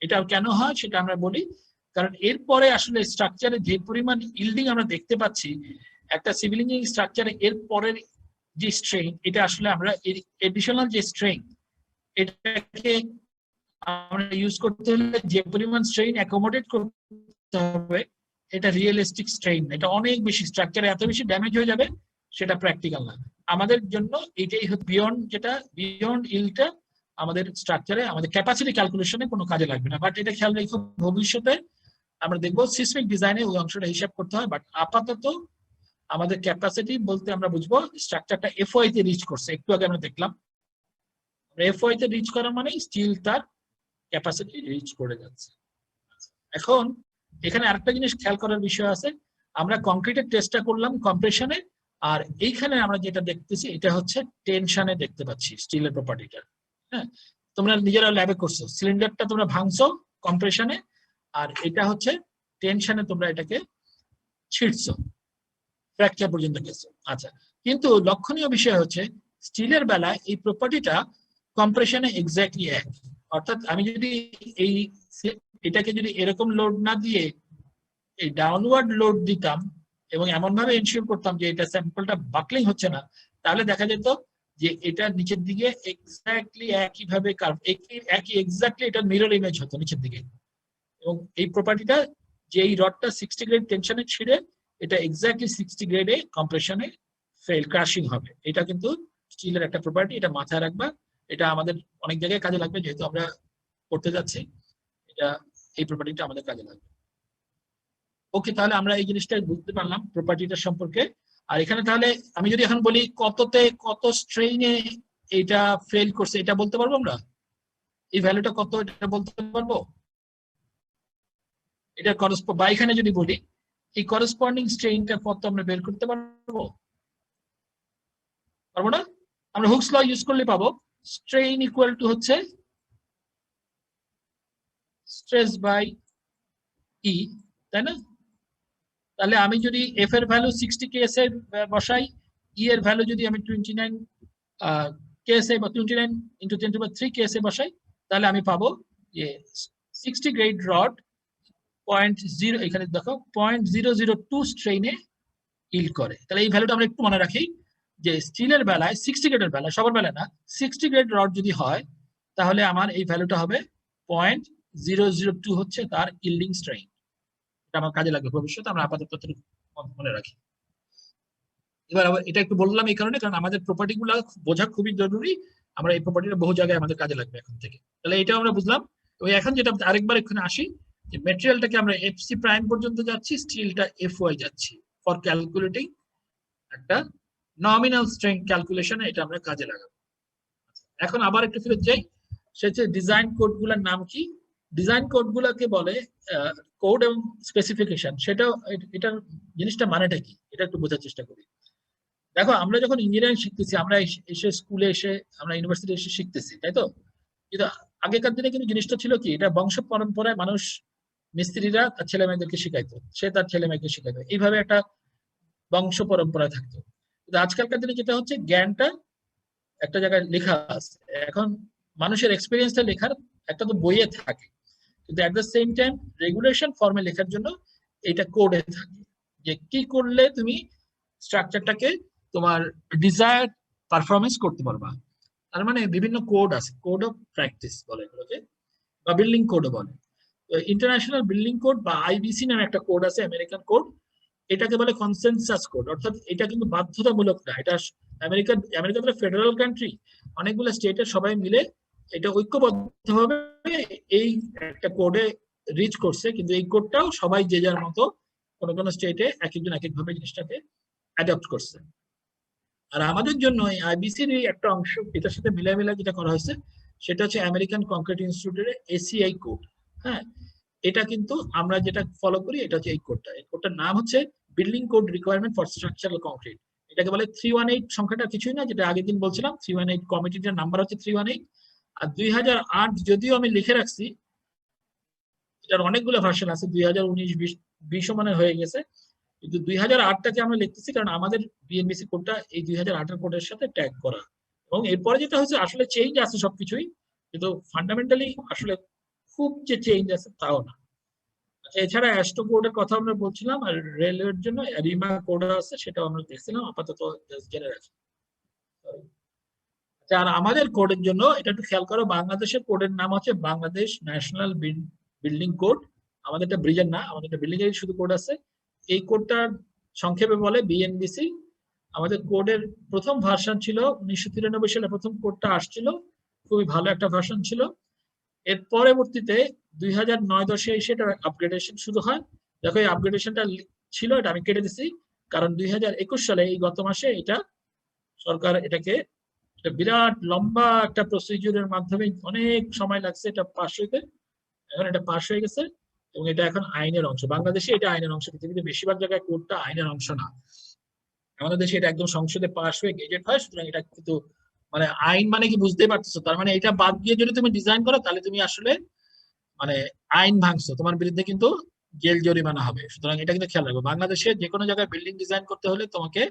এটা কেন হয় সেটা আমরা বলি, কারণ এরপরে আসলে স্ট্রাকচারে যে পরিমাণ ইল্ডিং আমরা দেখতে পাচ্ছি, একটা সিভিল ইঞ্জিনিয়ারিং স্ট্রাকচারে এর পরের যে স্ট্রেইন, এটা আসলে আমরা এডিশনাল যে স্ট্রেইন এটাকে আমরা ইউজ করতে হলে যে পরিমাণ স্ট্রেইন অ্যাকোমোডেট করতে হবে এটা রিয়েলিস্টিক স্ট্রেইন, এটা অনেক বেশি স্ট্রাকচারে এত বেশি ড্যামেজ হয়ে যাবে সেটা প্র্যাকটিক্যাল না। আমাদের জন্য এটাই বিয়ন্ড, যেটা বিয়ন্ড ইলটা আমাদের স্ট্রাকচারে আমাদের ক্যাপাসিটি ক্যালকুলেশনে কোনো কাজে লাগবে না। বাট এটা খেয়াল রেখো ভবিষ্যতে আমরা দেখবো সিসমিক ডিজাইনে ওই অংশটা হিসাব করতে হয়। বাট আপাতত আমাদের ক্যাপাসিটি বলতে আমরা বুঝবো স্ট্রাকচারটা এফওআই তে রিচ করছে, একটু আগে আমরা দেখলাম এফওআই তে রিচ করা মানে স্টিল তার ক্যাপাসিটি রিচ করে যাচ্ছে। এখন এখানে আরেকটা জিনিস খেয়াল করার বিষয় আছে, আমরা কংক্রিটের টেস্টটা করলাম কম্প্রেশনে, আর এইখানে আমরা যেটা দেখতেছি এটা হচ্ছে টেনশনে দেখতে পাচ্ছি স্টিলের প্রপার্টিটা। হ্যাঁ, তোমরা নিজেরা ল্যাবে করছো, সিলিন্ডারটা তোমরা ভাঙছো কম্প্রেশনে, আর এটা হচ্ছে টেনশনে তোমরা এটাকে ছিঁড়ছো, ফ্র্যাকচার পর্যন্ত গেছো। আচ্ছা, কিন্তু লক্ষণীয় বিষয় হচ্ছে স্টিলের বেলায় এই প্রপার্টিটা কম্প্রেশনে এক্স্যাক্টলি এক। অর্থাৎ আমি যদি এই এটাকে যদি এরকম লোড না দিয়ে এই ডাউনওয়ার্ড লোড দিতাম এবং এমন ভাবে এনশিওর করতাম যে এটা স্যাম্পলটা বাকলিং হচ্ছে না, তাহলে দেখা যেত যে এটা নিচের দিকে এক্স্যাক্টলি একইভাবে একই এক্স্যাক্টলি এটা মিরর ইমেজ হতো নিচের দিকে। এবং এই প্রপার্টিটা যে এই রডটা 60 গ্রেড টেনশনে ছিঁড়ে এটা এক্স্যাক্টলি 60 গ্রেডে কম্প্রেশনে ফেল ক্রাশিং হবে। এটা কিন্তু স্টিলের একটা প্রপার্টি, এটা মাথায় রাখবা। এটা আমাদের অনেক জায়গায় কাজে লাগবে, যেহেতু আমরা করতে যাচ্ছি এটা, এই প্রপার্টিটা আমাদের কাজে লাগবে। ওকে, তাহলে আমরা এই জিনিসটা বুঝতে পারলাম প্রপার্টিটা সম্পর্কে। আর এখানে তাহলে আমি যদি এখন বলি কততে কত স্ট্রেইনে এটা ফেল করছে, এটা বলতে পারবো আমরা? এই ভ্যালুটা কত এটা বলতে পারবো? এটা বা এখানে যদি বলি এই করসপন্ডিং স্ট্রেইনটা কত আমরা বের করতে পারবো? পারবো না? আমরা হুকস ল ইউজ করলে পাবো স্ট্রেইন ইকুয়াল টু হচ্ছে স্ট্রেস বাই ই, তাই না? তাহলে আমি যদি এফ এর ভ্যালু 60 কেএসএ বসাই, ই এর ভ্যালু যদি আমি 29 কেএসএ বা 29 ইন্টু 10⁻³ কেএসএ বসাই, তাহলে আমি পাবো যে 60 গ্রেড রড 0.0, এখানে দেখো 0.002 স্ট্রেইনে ইল্ড করে। তাহলে এই ভ্যালুটা আমরা একটু মনে রাখি যে স্টিলের বেলায় 60 গ্রেডের বেলায়, সবার বেলায় না, 60 গ্রেড রড যদি হয় তাহলে আমার এই ভ্যালুটা হবে 0.002 হচ্ছে তার ইল্ডিং স্ট্রেইন। এটা আমার কাজে লাগবে ভবিষ্যতে, আমরা আপাতত মনে রাখি। এবার এটা একটু বললাম এই কারণে, কারণ আমাদের প্রপার্টি গুলো বোঝা খুবই জরুরি। আমরা এই প্রপার্টিটা বহু জায়গায় আমাদের কাজে লাগবে এখন থেকে। তাহলে এটা আমরা বুঝলাম। এবং এখন যেটা আরেকবার এখানে আসি যে মেটেরিয়ালটাকে আমরা এফসি প্রাইম পর্যন্ত যাচ্ছি, স্টিলটা এফওয়াই যাচ্ছি ফর ক্যালকুলেটিং একটা নমিনাল স্ট্রেংথ ক্যালকুলেশনে এটা আমরা কাজে লাগাবো। এখন আবার একটু ফিরে যাই, সেটা ডিজাইন কোড গুলোর নাম কি? ডিজাইন কোড গুলাকে বলে কোড এবং স্পেসিফিকেশন। সেটা এটার জিনিসটা মানেটা কি এটা একটু বোঝার চেষ্টা করি। দেখো, আমরা যখন ইঞ্জিনিয়ারিং শিখতেছি, আমরা এসে স্কুলে এসে আমরা ইউনিভার্সিটি এসে শিখতেছি, তাই তো? কিন্তু আগেকার দিনে কিন্তু জিনিসটা ছিল কি, এটা বংশ পরম্পরায় মানুষ, মিস্ত্রিরা তার ছেলে মেয়েদেরকে শিখাইতো, সে তার ছেলে মেয়েকে শিখাইতো, এইভাবে একটা বংশ পরম্পরায় থাকতো। কিন্তু আজকালকার দিনে যেটা হচ্ছে, জ্ঞানটা একটা জায়গায় লেখা আছে। এখন মানুষের এক্সপিরিয়েন্সটা লেখার একটা তো বইয়ে থাকে, কিন্তু at the same time regulation ফর্মে লেখার জন্য এটা কোডে থাকে, যে কি করলে তুমি স্ট্রাকচারটাকে তোমার ডিজায়ার্ড পারফরমেন্স করতে পারবা। তার মানে বিভিন্ন কোড আছে, কোড অফ প্র্যাকটিস বলে এগুলোকে, বা বিল্ডিং কোডও বলে। ইন্টারন্যাশনাল বিল্ডিং কোড বা আইবিসি নামে একটা কোড আছে, আমেরিকান কোড। এটাকে বলে কনসেনসাস কোড, অর্থাৎ এটা কিন্তু বাধ্যতামূলক না। এটা আমেরিকা তো ফেডারেল কান্ট্রি, অনেকগুলো স্টেটের সবাই মিলে এটা ঐক্যবদ্ধভাবে এই একটা কোডে রিচ করছে, কিন্তু এই কোডটাও সবাই যে যার মতো কোনো কোনো স্টেটে এক একজন এক একভাবে জিনিসটাকে অ্যাডপ্ট করছে। আর আমাদের জন্য এই আইবিসির একটা অংশ এটার সাথে মিলামিলা যেটা করা হয়েছে সেটা হচ্ছে আমেরিকান কংক্রিট ইনস্টিটিউটের এসিআই কোড। হ্যাঁ, এটা কিন্তু আমরা যেটা ফলো করি এটা হচ্ছে এই কোডটা। এই কোডটার নাম হচ্ছে building code requirement for structural concrete. এটাকে বলে 318, সংখ্যাটা কিছুই না, যেটা আগের দিন বলছিলাম 318, কমিটিটার নাম্বার হচ্ছে 318। আর 2008 যদিও আমি লিখে রাখছি, এটার অনেকগুলো ভার্সন আছে, 2019, 20 মানে হয়ে গেছে, কিন্তু 2008টাকে আমরা লিখতেছি কারণ আমাদের বিএনবিসি কোডটা এই 2008 কোডের সাথে ট্যাগ করা। এবং এরপরে যেটা হচ্ছে আসলে চেঞ্জ আছে সবকিছুই, কিন্তু ফান্ডামেন্টালি আসলে খুব যে চেঞ্জ আছে তাও না। এছাড়া অ্যাস্টো কোডের কথা আমরা বলছিলাম, আর রেলওয়ের জন্য রিমা কোড আছে, সেটাও আমরা দেখছিলাম, আপাতত জেনে রাখি। আর আমাদের কোডের জন্য এটা একটু খেয়াল করো, বাংলাদেশের কোডের নাম হচ্ছে বাংলাদেশ ন্যাশনাল বিল্ডিং কোড। আমাদের একটা ব্রিজের না, আমাদের একটা বিল্ডিং এর শুধু কোড আছে। এই কোডটার সংক্ষেপে বলে বিএনবিসি। আমাদের কোডের প্রথম ভার্সন ছিল 1993 সালে, প্রথম কোডটা আসছিল, খুবই ভালো একটা ভার্সন ছিল। এর পরবর্তীতে 2009-10 এসে এটা আপগ্রেডেশন শুরু হয়। দেখো এই আপগ্রেডেশনটা ছিল, এটা আমি কেটে দিছি, কারণ 2021 সালে এই গত মাসে এটা সরকার এটাকে, এটা বিরাট লম্বা একটা প্রসিডিউরের মাধ্যমে অনেক সময় লাগছে এটা পাস হইতে। এখন এটা পাস হয়ে গেছে এবং এটা এখন আইনের অংশ। বাংলাদেশে এটা আইনের অংশ, পৃথিবীতে বেশিরভাগ জায়গায় কোডটা আইনের অংশ না। আমাদের দেশে এটা একদম সংসদে পাস হয়ে গেজেট হয়, সুতরাং এটা কিন্তু মানে আইন মানে কি বুঝতেই পারতেছো। তার মানে এটা বাদ দিয়ে যদি তুমি ডিজাইন করো তাহলে তুমি আসলে মানে আইন ভাঙছো, তোমার বিরুদ্ধে কিন্তু জেল জরিমানা হবে। সুতরাং এটা কিন্তু খেয়াল রাখবে, বাংলাদেশে যে কোনো জায়গায় বিল্ডিং ডিজাইন করতে হলে তোমাকে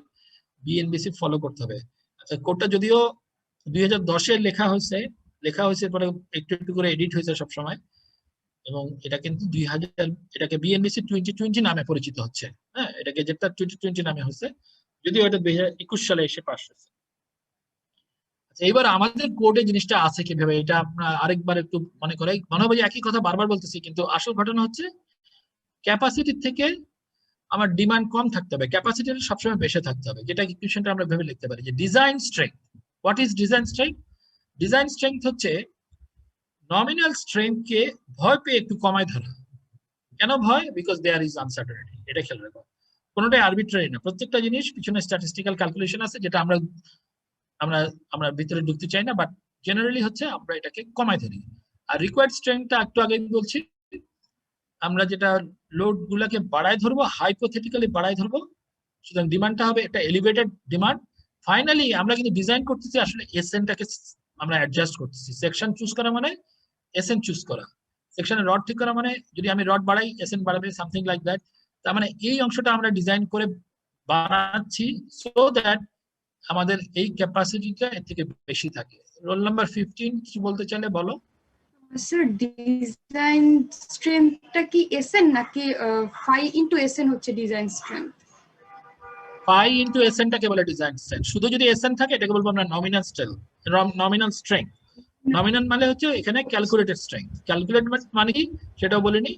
বিএনবিসি ফলো করতে হবে। আচ্ছা, কোডটা যদিও 2010-এ লেখা হয়েছে পরে একটু একটু করে এডিট হয়েছে সবসময়, এবং এটা কিন্তু 2000, এটাকে বিএনবিসি 2020 নামে পরিচিত হচ্ছে। হ্যাঁ, এটাকে যেটা 2020 নামে হচ্ছে, যদিও এটা 2021 সালে এসে পাস হয়েছে। আচ্ছা, এবার আমাদের কোডে জিনিসটা আছে কিভাবে, এটা আপনার আরেকবার একটু মনে করে, মনে হবে যে একই কথা বারবার বলতেছি, কিন্তু আসল ঘটনা হচ্ছে ক্যাপাসিটির থেকে আমার ডিমান্ড কম থাকতে হবে, ক্যাপাসিটি সবসময় বেশি থাকতে হবে। যেটা ইকুয়েশনটা আমরা ভেবে লিখতে পারি যে design strength. What is design strength? Design strength হচ্ছে নমিনাল স্ট্রেংথকে ভয় পেয়ে একটু কমায় ধরা। কেন ভয়? Because there is uncertainty. এটা খেয়াল রাখো, কোনোটাই আরবিট্রারি না, প্রত্যেকটা জিনিস পিছনে স্ট্যাটিস্টিক্যাল ক্যালকুলেশন আছে, যেটা আমরা আমরা আমরা ভিতরে ঢুকতে চাই না, বাট জেনারেলি হচ্ছে আমরা এটাকে কমায় ধরি। আর রিকোয়ার্ড স্ট্রেংথটা একটু আগে বলছি, আমরা যেটা লোড গুলাকে বাড়ায় ধরবো, হাইপোথেটিক্যালি বাড়ায় ধরবো, সুতরাং ডিমান্ডটা হবে একটা এলিভেটেড ডিমান্ড। ফাইনালি আমরা কিন্তু ডিজাইন করতেছি আসলে এসএনটাকে আমরা অ্যাডজাস্ট করতেছি। সেকশন চুজ করা মানে এসএন চুজ করা, সেকশনে রড ঠিক করা মানে যদি আমি রড বাড়াই এসএন বাড়াবে, সামথিং লাইক দ্যাট। তার মানে এই অংশটা আমরা ডিজাইন করে বানাচ্ছি সো দ্যাট আমাদের এই ক্যাপাসিটিটা এর থেকে বেশি থাকে। রোল নাম্বার 15 কিছু বলতে চাইলে বলো। স্যার, ডিজাইন স্ট্রেংথটা কি এসএন নাকি ফাই ইনটু এসএন হচ্ছে ডিজাইন স্ট্রেংথ? ফাই ইনটু এসএনটাকে বলে ডিজাইন স্ট্রেংথ। শুধু যদি এসএন থাকে এটাকে বলবো আমরা nominal strength. Nominal strength, nominal মানে হচ্ছে এখানে ক্যালকুলেটেড স্ট্রেংথ। ক্যালকুলেট মানে কি সেটাও বলিনি।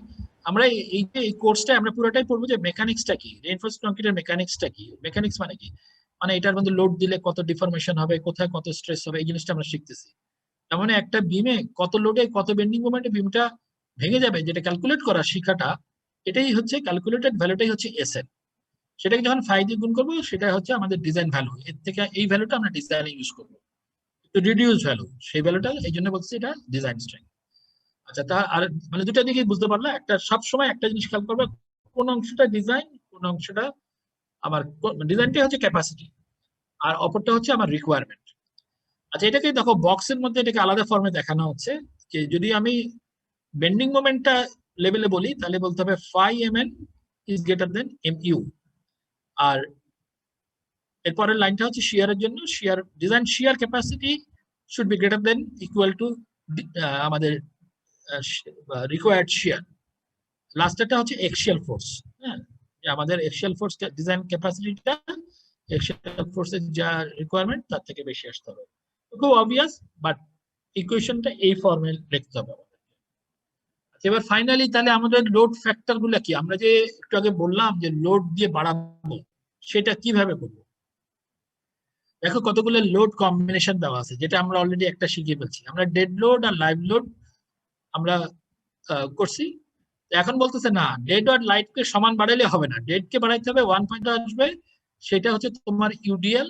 আমরা এই যে এই কোর্সটা আমরা পুরোটাই পড়বো যে মেকানিক্সটা কি, রিইনফোর্সড কংক্রিটের মেকানিক্সটা কি। মেকানিক্স মানে কি, মানে এটার মধ্যে লোড দিলে কত ডিফরমেশন হবে, কোথায় কত স্ট্রেস হবে, এই জিনিসটা আমরা শিখতেছি। তার মানে একটা বিমে কত লোডে কত বেন্ডিং মোমেন্টে বিমটা ভেঙে যাবে, যেটা ক্যালকুলেট করা শিখাটা, এটাই হচ্ছে ক্যালকুলেটেড ভ্যালুটাই হচ্ছে এসএন। সেটাকে যখন ফাই দিয়ে গুণ করবো সেটা হচ্ছে আমাদের ডিজাইন ভ্যালু। এর থেকে এই ভ্যালুটা আমরা ডিজাইনে ইউজ করবো, রিডিউস ভ্যালু সেই ভ্যালুটা, এই জন্য বলছি এটা ডিজাইন স্ট্রেংথ। আচ্ছা, তা আর মানে দুটা দিকে বুঝতে পারলে, একটা সবসময় একটা জিনিস খেয়াল করবে, কোন অংশটা ডিজাইন, কোন অংশটা আমার ডিজাইনটা হচ্ছে ক্যাপাসিটি, আর অপরটা হচ্ছে আমার রিকোয়ারমেন্ট। আচ্ছা, এটাকে দেখো বক্সের মধ্যে এটাকে আলাদা ফর্মে দেখানো হচ্ছে যে যদি আমি বেন্ডিং মোমেন্টটা লেভেলে বলি তাহলে বলতে হবে phi mn is greater than mu। আর এরপরের লাইনটা হচ্ছে শিয়ারের জন্য, shear design shear capacity should be greater than equal to আমাদের রিকোয়ার্ড শিয়ার। লাস্টেরটা হচ্ছে এক্সিয়াল ফোর্স। হ্যাঁ, আমাদের এক্সিয়াল ফোর্স ডিজাইন ক্যাপাসিটিটা এক্সিয়াল ফোর্সের যা রিকোয়ারমেন্ট তার থেকে বেশি আসতে হবে। খুব অবভিয়াস, বাট ইকুয়েশনটা এই ফর্মে লিখতে হবে আমাদের। এবার ফাইনালি তাহলে আমাদের লোড ফ্যাক্টর গুলো কি, আমরা যে একটু আগে বললাম যে লোড দিয়ে বাড়াবো, সেটা কিভাবে করবো? দেখো কতগুলো লোড কম্বিনেশন দেওয়া আছে, যেটা আমরা অলরেডি একটা শিখে ফেলছি। আমরা ডেড লোড আর লাইভ লোড আমরা করছি। এখন বলতেছে না, ডেড আর লাইভকে সমান বাড়াইলে হবে না, ডেড কে বাড়াইতে হবে 1 পয়েন্ট আসবে, সেটা হচ্ছে তোমার ইউডিএল,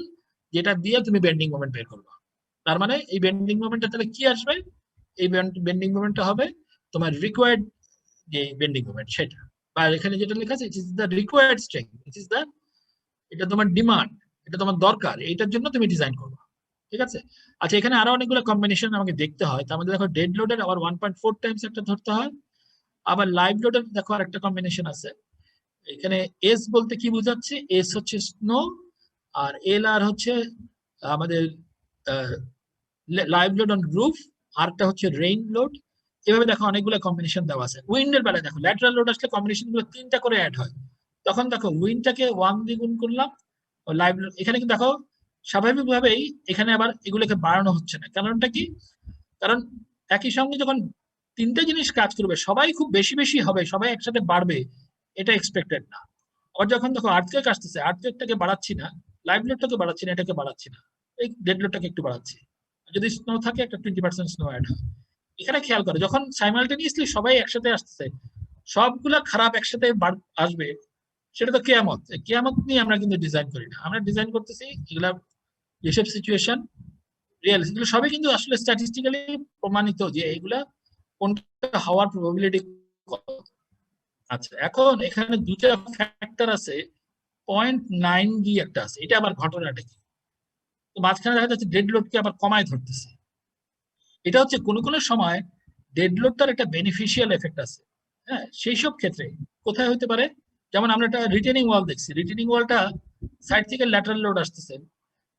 যেটা দিয়ে তুমি বেন্ডিং মোমেন্ট বের করবে। তার মানে এই বেন্ডিং মোমেন্টটা তাহলে কি আসবে? এই বেন্ডিং মোমেন্টটা হবে তোমার রিকোয়ার্ড যে বেন্ডিং মোমেন্ট সেটা, বা এখানে যেটা লেখা আছে it is the required strength, it is the, এটা তোমার ডিমান্ড, এটা তোমার দরকার, এইটার জন্য তুমি ডিজাইন করবে। ঠিক আছে? আচ্ছা, এখানে আরো অনেকগুলো কম্বিনেশন আমাকে দেখতে হয়। তার মধ্যে দেখো ডেড লোডের আবার 1.4 টাইমস একটা ধরতে হয়, আবার লাইভ লোডের দেখো আরেকটা কম্বিনেশন আছে। এখানে এস বলতে কি বোঝাচ্ছে? এস হচ্ছে স্নো, আর এল আর হচ্ছে আমাদের লাইভ লোড অন রুফ, আরটা হচ্ছে রেইন লোড। এভাবে দেখো অনেকগুলো কম্বিনেশন দেওয়া আছে। উইন্ডের বেলায় দেখো ল্যাটারাল লোড আসলে কম্বিনেশন গুলো 3টা করে অ্যাড হয়। তখন দেখো উইন্ডটাকে 1 দিয়ে গুণ করলাম, লাইভ লোড এখানে কিন্তু দেখো স্বাভাবিকভাবেই এখানে আবার এগুলোকে বাড়ানো হচ্ছে না। কারণটা কি? কারণ একই সঙ্গে যখন তিনটে জিনিস কাজ করবে, সবাই খুব বেশি বেশি হবে, সবাই একসাথে বাড়বে, এটা এক্সপেক্টেড না। আবার যখন দেখো আর্থকুয়েক আসতেছে, আর্থকুয়েকটাকে বাড়াচ্ছি না, লাইভ লোডটাকে বাড়াচ্ছি না, এটাকে বাড়াচ্ছি না, এই ডেড লোডটাকে একটু বাড়াচ্ছি। যদি স্নো থাকে একটা 20% স্নো অ্যাড হয়। এখানে খেয়াল করো, যখন সাইমালটেনিয়াসলি সবাই একসাথে আসতেছে, সবগুলা খারাপ একসাথে আসবে, সেটা তো কেয়ামত। কেয়ামত নিয়ে আমরা কিন্তু ডিজাইন করি না, আমরা ডিজাইন করতেছি এগুলা যেসব সিচুয়েশন রিয়েল, এগুলো সবই কিন্তু আসলে স্ট্যাটিস্টিক্যালি প্রমাণিত যে এগুলা কোনটা হওয়ার প্রবাবিলিটি কত। আচ্ছা, এখন এখানে দুটো ফ্যাক্টর আছে, 0.9 দিয়ে একটা আছে, এটা আবার ঘটনাটা কি? তো মাঝখানে দেখা যাচ্ছে ডেড লোডকে আবার কমায় ধরতেছে। এটা হচ্ছে কোন কোন সময় ডেড লোডটার একটা বেনিফিশিয়াল এফেক্ট আছে। হ্যাঁ, সেই সব ক্ষেত্রে কোথায় হতে পারে? যেমন আমরা একটা রিটেনিং ওয়াল দেখছি, রিটেনিং ওয়ালটা সাইড থেকে ল্যাটারাল লোড আসতেছে,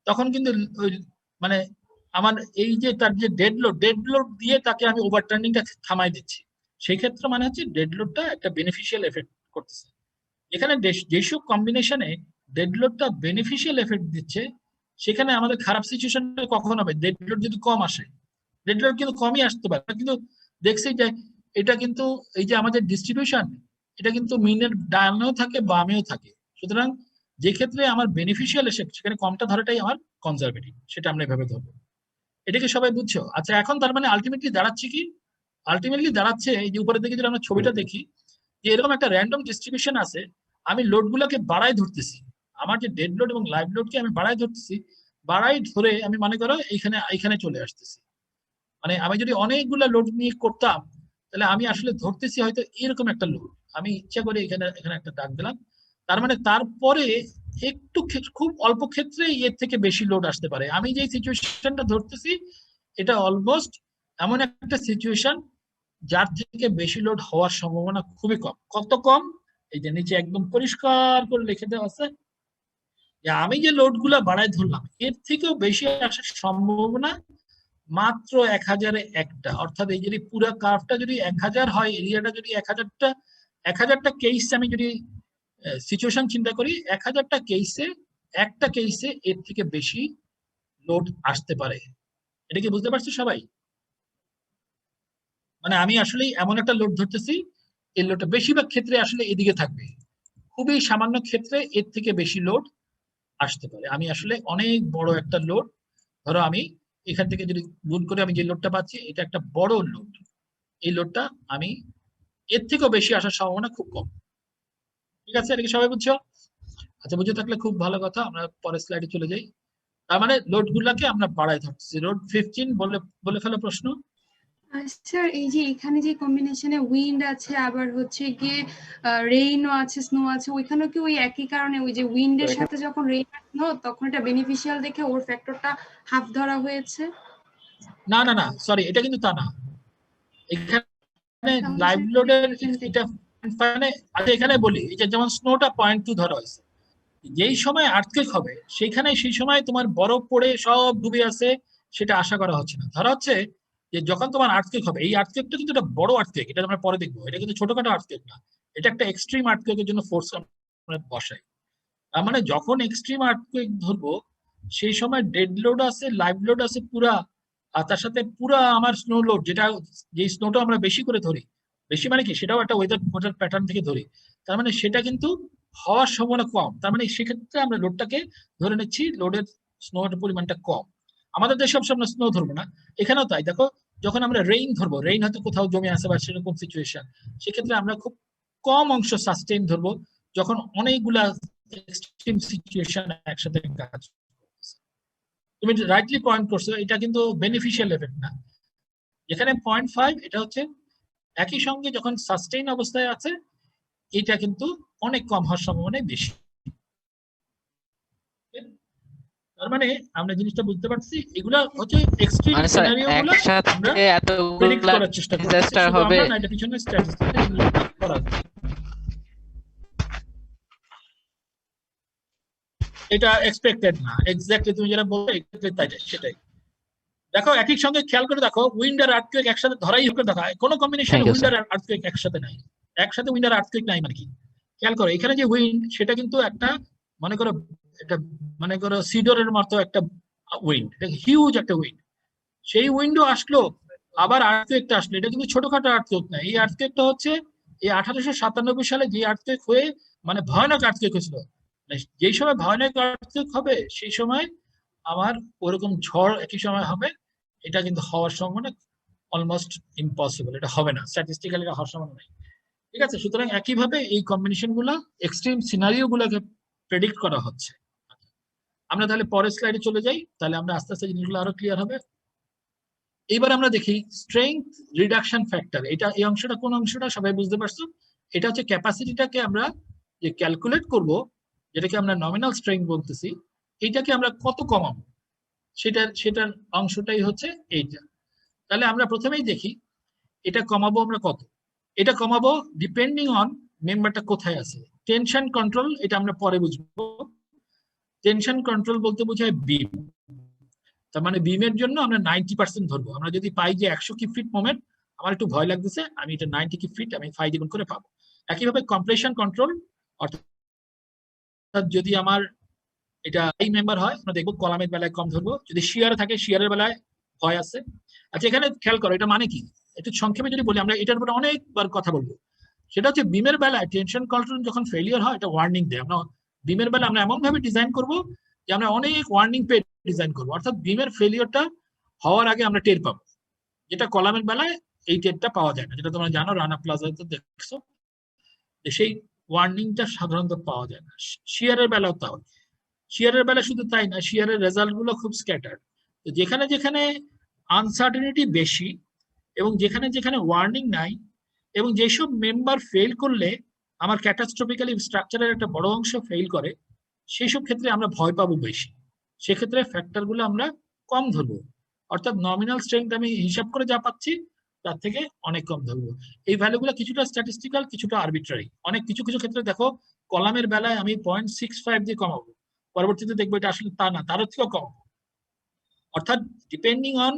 তখন কিন্তু মানে আমার এই যে তার যে ডেড লোড দিয়ে তাকে আমি ওভারটার্নিংটা থামাই দিচ্ছি। সেই ক্ষেত্রে মানে হচ্ছে ডেড লোডটা একটা বেনিফিশিয়াল এফেক্ট করতেছে। এখানে যেসব কম্বিনেশনে ডেড লোডটা বেনিফিশিয়াল এফেক্ট দিচ্ছে, সেখানে আমাদের খারাপ সিচুয়েশনটা কখন হবে? ডেড লোড যদি কম আসে, ডেড লোড কিন্তু কমই আসতে পারে, কিন্তু দেখছি যে এটা কিন্তু এই যে আমাদের ডিস্ট্রিবিউশন, এটা কিন্তু মিনের ডানেও থাকে বামেও থাকে। সুতরাং যে ক্ষেত্রে আমার বেনিফিশিয়াল এসে সেখানে কমটা ধরাটাই আমার কনজারভেটিভ, সেটা আমরা এভাবে ধরবো। এটাকে সবাই বুঝছো? আচ্ছা, এখন তার মানে আলটিমেটলি দাঁড়াচ্ছে কি? আলটিমেটলি দাঁড়াচ্ছে এই যে উপরের দিকে যদি আমরা ছবিটা দেখি, যে এরকম একটা র্যান্ডম ডিস্ট্রিবিউশন আছে, আমি লোড গুলাকে বাড়াই ধরতেছি, আমার যে ডেড লোড এবং লাইভ লোডকে আমি বাড়াই ধরতেছি, বাড়াই ধরে আমি মনে করো এইখানে চলে আসতেছি। মানে আমি যদি অনেকগুলা লোড নিয়ে করতাম, তাহলে আমি আসলে ধরতেছি হয়তো এরকম একটা লোড, আমি ইচ্ছা করে এখানে এখানে একটা দাগ দিলাম, তার মানে তারপরে একটু খুব অল্প ক্ষেত্রে এর থেকে বেশি লোড আসতে পারে। আমি যে সিচুয়েশনটা ধরতেছি এটা অলমোস্ট এমন একটা সিচুয়েশন যার থেকে বেশি লোড হওয়ার সম্ভাবনা খুবই কম। কত কম? এই যে নিচে একদম পরিষ্কার করে লিখে দেওয়া আছে যে আমি যে লোড গুলা বাড়াই ধরলাম, এর থেকেও বেশি আসার সম্ভাবনা মাত্র 1000-এ একটা। অর্থাৎ এই যদি পুরো কার্ভটা যদি 1000 হয়, এরিয়াটা যদি 1000টা কেস আমি যদি সিচুয়েশন চিন্তা করি, 1000টা কেসে একটা কেসে এর থেকে বেশি লোড আসতে পারে। এটা কি বুঝতে পারছো সবাই? মানে আমি আসলে এমন একটা লোড ধরতেছি, এই লোডটা বেশিরভাগ ক্ষেত্রে আসলে এদিকে থাকবে, খুবই সামান্য ক্ষেত্রে এর থেকে বেশি লোড আসতে পারে। আমি আসলে অনেক বড় একটা লোড, ধরো আমি এখান থেকে যদি গুণ করে আমি যে লোডটা পাচ্ছি, এটা একটা বড় লোড, এই লোডটা আমি এর থেকেও বেশি আসার সম্ভাবনা খুব কম। ঠিক আছে, এটা কি সবাই বুঝছো? আচ্ছা, বুঝে থাকলে খুব ভালো কথা, আমরা পরের স্লাইডে চলে যাই। তার মানে লোড গুলাকে আমরা বাড়াই ধরছি। লোড 15 বলে ফেলো প্রশ্ন। স্যার, এই যে এখানে যে কম্বিনেশনে উইন্ড আছে, আবার হচ্ছে গিয়ে রেইনও আছে, স্নো আছে, ওইখানেও কি ওই একই কারণে ওই যে উইন্ডের সাথে যখন রেইন আর স্নো, তখন এটা বেনিফিশিয়াল দেখে ওর ফ্যাক্টরটা হাফ ধরা হয়েছে? না না না, সরি, এটা কিন্তু তা না। এখানে লাইভ লোডের এটা মানে আচ্ছা এখানে বলি, এই যে যেমন স্নোটা 0.2 ধরা হয়েছে, যেই সময় আর্থকুয়েক হবে সেই সময় তোমার বরফ পড়ে সব ডুবে আছে, সেটা আশা করা হচ্ছে না। ধরা হচ্ছে যে যখন তোমার আর্থকুয়েক হবে, এই আর্থকুয়েকটা কিন্তু একটা বড় আর্থকুয়েক, এটা আমরা পরে দেখবো, এটা কিন্তু ছোটখাটো আর্থকুয়েক না, এটা একটা এক্সট্রিম আর্থকুয়েকের জন্য ফোর্স আমরা বসাই। তার মানে যখন এক্সট্রিম আর্থকুয়েক ধরবো, সেই সময় ডেড লোড আছে, লাইভ লোড আছে পুরা, আর তার সাথে পুরা আমার স্নো লোড, যেটা যে স্নোটা আমরা বেশি করে ধরি, বেশি মানে কি সেটাও একটা ওয়েদার প্যাটার্ন থেকে ধরি, তার মানে সেটা কিন্তু হওয়ার সম্ভাবনা কম। তার মানে সেক্ষেত্রে আমরা লোডটাকে ধরে নিচ্ছি, লোডের স্নোর পরিমাণটা কম। আমাদের দেশে সব আমরা স্নো ধরবো না, এখানেও তাই। দেখো, যখন আমরা রেইন ধরবো, রেইন হয়তো কোথাও জমে আসে বা সেরকম সিচুয়েশন, সেক্ষেত্রে আমরা খুব কম অংশ সাস্টেইন ধরবো, যখন অনেকগুলা এক্সট্রিম সিচুয়েশন একসাথে কাজ করতেছে। তুমি রাইটলি পয়েন্ট করছো, এটা কিন্তু বেনিফিশিয়াল এফেক্ট না। যেখানে 0.5, এটা হচ্ছে একই সঙ্গে যখন সাস্টেইন অবস্থায় আছে, এটা কিন্তু অনেক কম হওয়ার সম্ভাবনা বেশি। তার মানে আমরা জিনিসটা বুঝতে পারছি, এগুলা হচ্ছে এক্সট্রিম মানে স্যার সিনারিও গুলো আমরা একসাথে প্রেডিক্ট এতগুলা করার চেষ্টা করছি, ডিজাস্টার শুধু হবে? আমরা না, এটা পিছনে স্ট্যাটিস্টিক্স করা যায়। এটা এক্সপেক্টেড না, এক্স্যাক্টলি তুমি যেটা বলছো এক্স্যাক্টলি তাই, সেটাই। দেখো একই সঙ্গে খেয়াল করে দেখো, উইন্ড আর আর্থকুয়েক একসাথে ধরাই হোক দেখা, কোনো কম্বিনেশনে Thank you, উইন্ড sir. আর আর্থকুয়েক একসাথে নাই, একসাথে উইন্ড আর আর্থকুয়েক নাই মানে কি? খেয়াল করো, এখানে যে উইন্ড, সেটা কিন্তু একটা মনে করো একটা মনে করো সিডরের মতো একটা উইন্ড, হিউজ একটা উইন্ড, সেই উইন্ডো আসলো, আবার আর্থকুয়েকটা আসলো। এটা কিন্তু ছোটখাটো আর্থকুয়েক না, এই আর্থকুয়েকটা হচ্ছে এই 1897 সালে যে আর্থকুয়েক হয়ে মানে ভয়ানক আর্থকুয়েক হয়েছিল। যেই সময় ভয়ানক আর্থকুয়েক হবে সেই সময় আমার ওরকম ঝড় একই সময় হবে, এটা কিন্তু হওয়ার সম্ভাবনা অলমোস্ট ইম্পসিবল, এটা হবে না, স্ট্যাটিস্টিক্যালি এটা হওয়ার সম্ভাবনা নেই। ঠিক আছে, সুতরাং একইভাবে এই কম্বিনেশন গুলো এক্সট্রিম সিনারিও গুলোকে প্রেডিক্ট করা হচ্ছে। আমরা তাহলে পরের স্লাইডে চলে যাই, তাহলে আমরা আস্তে আস্তে জিনিসগুলো আরো ক্লিয়ার হবে। এইবার আমরা দেখি স্ট্রেংথ রিডাকশন ফ্যাক্টর, এটা এই অংশটা কোন অংশটা সবাই বুঝতে পারছো? এটা হচ্ছে ক্যাপাসিটিটাকে আমরা যে ক্যালকুলেট করব, যেটাকে আমরা নমিনাল স্ট্রেংথ বলতেছি, এইটাকে আমরা কত কমাবো, সেটার অংশটাই হচ্ছে এইটা। তাহলে আমরা প্রথমেই দেখি এটা কমাবো আমরা কত। এটা কমাবো ডিপেন্ডিং অন মেম্বারটা কোথায় আছে। টেনশন কন্ট্রোল এটা আমরা পরে বুঝবো। টেনশন কন্ট্রোল বলতে বোঝায় বিম, তার মানে বিমের জন্য আমরা 90% ধরবো। আমরা যদি পাই যে 100 কিপ ফিট মোমেন্ট, আমার একটু ভয় লাগতেছে, আমি এটা 90 কিপ ফিট আমি 5 দ্বিগুণ করে পাবো। একইভাবে কম্প্রেশন কন্ট্রোল, অর্থাৎ যদি আমার এটা এই মেম্বার হয় আমরা দেখবো কলামের বেলায় কম ধরবো, যদি শিয়ার থাকে শিয়ারের বেলায় ভয় আছে। আচ্ছা এখানে খেয়াল করো এটা মানে কি, একটু সংক্ষেপে যদি বলি, আমরা এটার উপরে অনেকবার কথা বলবো। সেটা হচ্ছে বিমের বেলায় টেনশন কন্ট্রোল যখন ফেলিয়ার হয় এটা ওয়ার্নিং দেয়। আমরা বিমের বেলা আমরা এমন ভাবে ডিজাইন করবো যে আমরা অনেক ওয়ার্নিং পে ডিজাইন করবো, অর্থাৎ বিমের ফেলিয়ারটা হওয়ার আগে আমরা টের পাবো, যেটা কলামের বেলায় এই টেরটা পাওয়া যায় না, যেটা তোমরা জানো রানা প্লাজাতে দেখছো যে সেই ওয়ার্নিংটা সাধারণত পাওয়া যায় না। শিয়ারের বেলাও তাও, শিয়ারের বেলা শুধু তাই না, শিয়ারের রেজাল্ট গুলো খুব স্ক্যাটার্ড। যেখানে যেখানে আনসার্টেনিটি বেশি এবং যেখানে যেখানে ওয়ার্নিং নাই এবং যেসব মেম্বার ফেল করলে আমার ক্যাটাস্ট্রফিক্যালি স্ট্রাকচারের একটা বড় অংশ ফেল করে, সেই সব ক্ষেত্রে আমরা ভয় পাবো বেশি, সেক্ষেত্রে ফ্যাক্টর গুলো আমরা কম ধরবো। অর্থাৎ নমিনাল স্ট্রেংথ আমি হিসাব করে যা পাচ্ছি তার থেকে অনেক কম ধরবো। এই ভ্যালুগুলো কিছুটা স্ট্যাটিস্টিক্যাল কিছুটা আরবিট্রারি। অনেক কিছু কিছু ক্ষেত্রে দেখো কলামের বেলায় আমি 0.65 দিয়ে কমাবো, পরবর্তীতে দেখবো এটা আসলে তা না, তারও থেকেও কম। অর্থাৎ ডিপেন্ডিং অন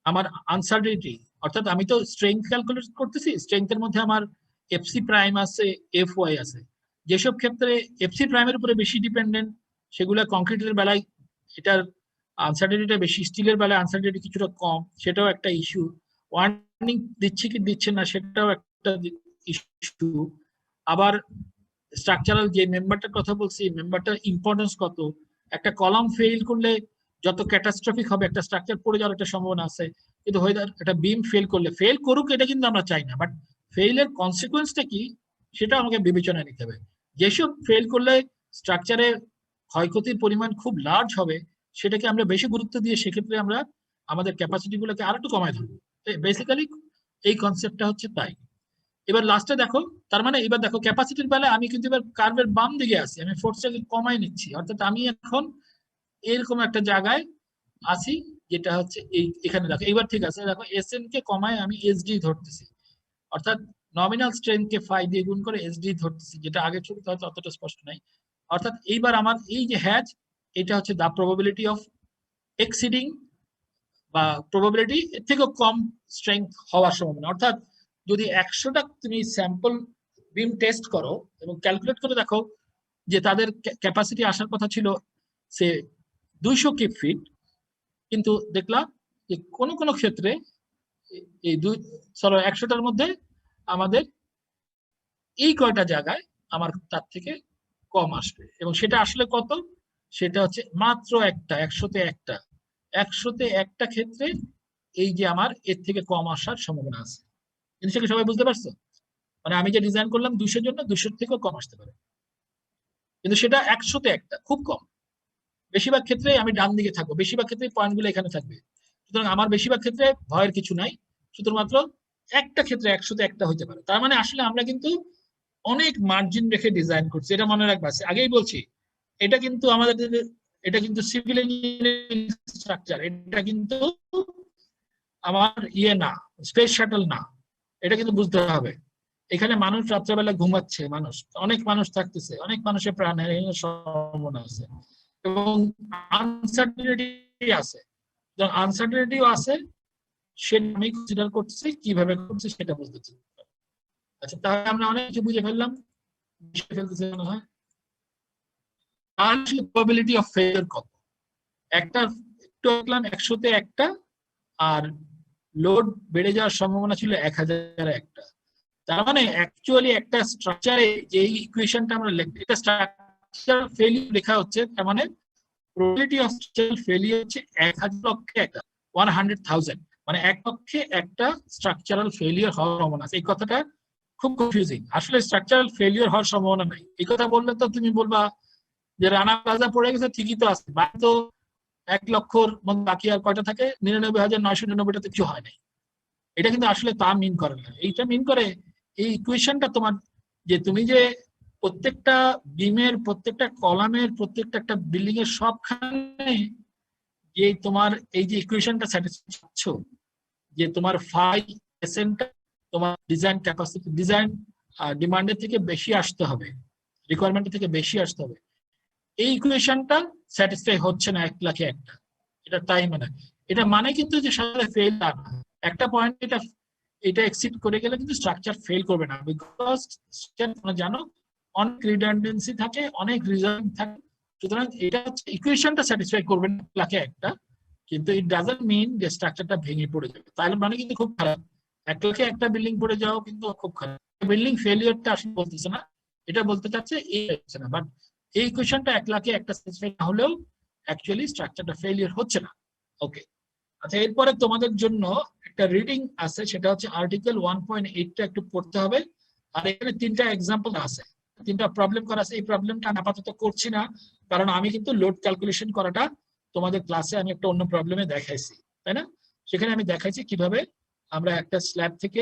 আমার আনসার্টেনিটি, অর্থাৎ আমি তো স্ট্রেংথ ক্যালকুলেট করতেছি, স্ট্রেংথের মধ্যে আমার এফসি প্রাইম আছে, এফ ওয়াই আছে। যেসব ক্ষেত্রে এফসি প্রাইমের উপরে বেশি ডিপেন্ডেন্ট সেগুলো কংক্রিটের বেলায় এটার আনসার্টেনিটিটা বেশি, স্টিলের বেলায় আনসার্টেনিটি কিছুটা কম, সেটাও একটা ইস্যু। ওয়ার্নিং দিচ্ছে কি দিচ্ছে না সেটাও একটা ইস্যু। আবার স্ট্রাকচারাল যে মেম্বারটার কথা বলছি মেম্বারটার ইম্পর্টেন্স কত, একটা কলাম ফেল করলে যত ক্যাটাস্ট্রফিক হবে একটা স্ট্রাকচার পড়ে যাওয়ার একটা সম্ভাবনা আছে, কিন্তু একটা বিম ফেল করলে, ফেল করুক এটা কিন্তু আমরা চাই না, বাট ফেইলের কনসিকুয়েন্সটা কি সেটা আমাকে বিবেচনায় নিতে হবে। যেসব ফেল করলে স্ট্রাকচারে ক্ষয়ক্ষতির পরিমাণ খুব লার্জ হবে সেটাকে আমরা বেশি গুরুত্ব দিয়ে সেক্ষেত্রে আমরা আমাদের ক্যাপাসিটি গুলোকে আর একটু কমায় ধরবো। বেসিক্যালি এই কনসেপ্টটা হচ্ছে তাই। এবার লাস্টে দেখো, তার মানে এবার দেখো ক্যাপাসিটির বেলায় আমি কিন্তু এবার কার্ভের বাম দিকে আছি, আমি ফোর্সটাকে কমাই নিচ্ছি, অর্থাৎ আমি এখন এরকম একটা জায়গায় আছি যেটা হচ্ছে এখানে দেখো এইবার ঠিক আছে, দেখো এসএন কে কমায় আমি এসডি ধরতেছি, অর্থাৎ নমিনাল স্ট্রেংথ কে 5 দিয়ে গুণ করে এসডি ধরতেছি, যেটা আগের ছবিতে হয়তো অতটা স্পষ্ট নাই। অর্থাৎ এইবার আমার এই যে হ্যাজ, এটা হচ্ছে দা প্রবাবিলিটি অফ এক্সিডিং বা প্রবাবিলিটি এর থেকেও কম স্ট্রেংথ হওয়ার সম্ভাবনা। অর্থাৎ যদি 100টা তুমি স্যাম্পল বিম টেস্ট করো এবং ক্যালকুলেট করে দেখো যে তাদের ক্যাপাসিটি আসার কথা ছিল সে 200 কিপ ফিট, কিন্তু দেখলাম যে কোনো কোনো ক্ষেত্রে এই 100টার মধ্যে আমাদের এই কয়টা জায়গায় আমার তার থেকে কম আসবে, এবং সেটা আসলে কত, সেটা হচ্ছে মাত্র একটা, 100তে একটা, 100তে একটা ক্ষেত্রে এই যে আমার এর থেকে কম আসার সম্ভাবনা আছে। জিনিসটাকে সবাই বুঝতে পারছো? মানে আমি যে ডিজাইন করলাম 200 জন্য 200 থেকেও কম আসতে পারে, কিন্তু সেটা 100তে একটা, খুব কম। বেশিরভাগ ক্ষেত্রে আমি ডান দিকে থাকবো, বেশিরভাগ ক্ষেত্রে পয়েন্টগুলো এখানে থাকবে, সুতরাং আমার বেশিরভাগ ক্ষেত্রে ভয়ের কিছু নাই, শুধুমাত্র একটা ক্ষেত্রে 100তে একটা হতে পারে। তার মানে আসলে আমরা কিন্তু অনেক মার্জিন রেখে ডিজাইন করছি, এটা মনে রাখবা। আগেই বলছি এটা কিন্তু আমাদের, এটা কিন্তু সিভিল ইঞ্জিনিয়ারিং স্ট্রাকচার, এটা কিন্তু আমার ইয়ে না, স্পেস শাটল না, এটা কিন্তু বুঝতে হবে। এখানে মানুষ রাত্রেবেলা ঘুমাচ্ছে, মানুষ, অনেক মানুষ থাকতেছে, অনেক মানুষের প্রাণহানির সম্ভাবনা আছে এবং আনসার্টেনিটি আছে, আনসার্টেনিটিও আছে, সেটা আমি কনসিডার করছি, কিভাবে করছি সেটা বুঝতেছি। আচ্ছা তাহলে আমরা অনেক কিছু বুঝে ফেললাম, বুঝে ফেলতেছি মনে হয়। তাহলে আসলে প্রবাবিলিটি অফ ফেলিয়ার কত? একটা একটু দেখলাম 100-তে একটা, আর লোড বেড়ে যাওয়ার সম্ভাবনা ছিল 1000-এ একটা। তার মানে অ্যাকচুয়ালি একটা স্ট্রাকচারে যে ইকুয়েশনটা আমরা লিখি, এটা স্ট্রাকচার ফেলিয়ার লেখা হচ্ছে, তার মানে প্রবাবিলিটি অফ স্ট্রাকচারাল ফেলিয়ার হচ্ছে 1000 লক্ষে একটা, 100,000, মানে 1 লক্ষে একটা স্ট্রাকচারাল ফেলিয়ার হওয়ার সম্ভাবনা আছে। এই কথাটা খুব কনফিউজিং। আসলে স্ট্রাকচারাল ফেলিয়ার হওয়ার সম্ভাবনা নাই। এই কথা বললে তো তুমি বলবা যে রানা প্লাজা পড়ে গেছে, ঠিকই তো আছে, বাকি তো 1 লক্ষর মধ্যে বাকি আর কয়টা থাকে? 99,999টা কিছু হয় নাই। এটা কিন্তু আসলে তা মিন করে না। এইটা মিন করে এই ইকুয়েশনটা তোমার, যে তুমি যে প্রত্যেকটা বিমের, প্রত্যেকটা কলামের, প্রত্যেকটা একটা বিল্ডিং এর সবখানে যে তোমার এই যে ইকুয়েশনটা স্যাটিসফাই পাচ্ছ, যে তোমার ফাই এসএনটা তোমার ডিজাইন ক্যাপাসিটি, ডিজাইন ডিমান্ডের থেকে বেশি আসতে হবে, রিকোয়ারমেন্টের থেকে বেশি আসতে হবে, এই ইকুয়েশনটা স্যাটিসফাই হচ্ছে না 1 লাখে একটা। এটা তাই মানে, এটা মানে কিন্তু যে সাথে ফেল না, একটা পয়েন্ট এটা এক্সিড করে গেলে কিন্তু স্ট্রাকচার ফেল করবে না, বিকজ তোমরা জানো অনেক রিডান্ডেন্সি থাকে, অনেক রিজার্ভ থাকে। সুতরাং এটা হচ্ছে ইকুয়েশনটা স্যাটিসফাই করবে না 1 লাখে একটা, কিন্তু ইট ডাজন্ট মিন যে স্ট্রাকচারটা ভেঙে পড়ে যাবে। তাহলে মানে কিন্তু খুব খারাপ। 1 লাখে একটা বিল্ডিং পড়ে যাও কিন্তু খুব খারাপ। বিল্ডিং ফেলিয়ারটা আসলে বলতেছে না, এটা বলতে চাচ্ছে এই হচ্ছে না, বাট এই ইকুয়েশনটা 1 লাখে একটা স্যাটিসফাই না হলেও অ্যাকচুয়ালি স্ট্রাকচারটা ফেলিয়ার হচ্ছে না। ওকে, আচ্ছা, এরপরে তোমাদের জন্য একটা রিডিং আছে, সেটা হচ্ছে আর্টিকেল 1.8টা একটু পড়তে হবে। আর এখানে 3টা এক্সাম্পল আছে, 3টা প্রবলেম করা আছে। এই প্রবলেমটা আপাতত করছি না, কারণ আমি কিন্তু লোড ক্যালকুলেশন করাটা তোমাদের ক্লাসে আমি একটা অন্য প্রবলেমে দেখাইছি, তাই না? সেখানে আমি দেখাইছি কিভাবে আমরা একটা স্ল্যাব থেকে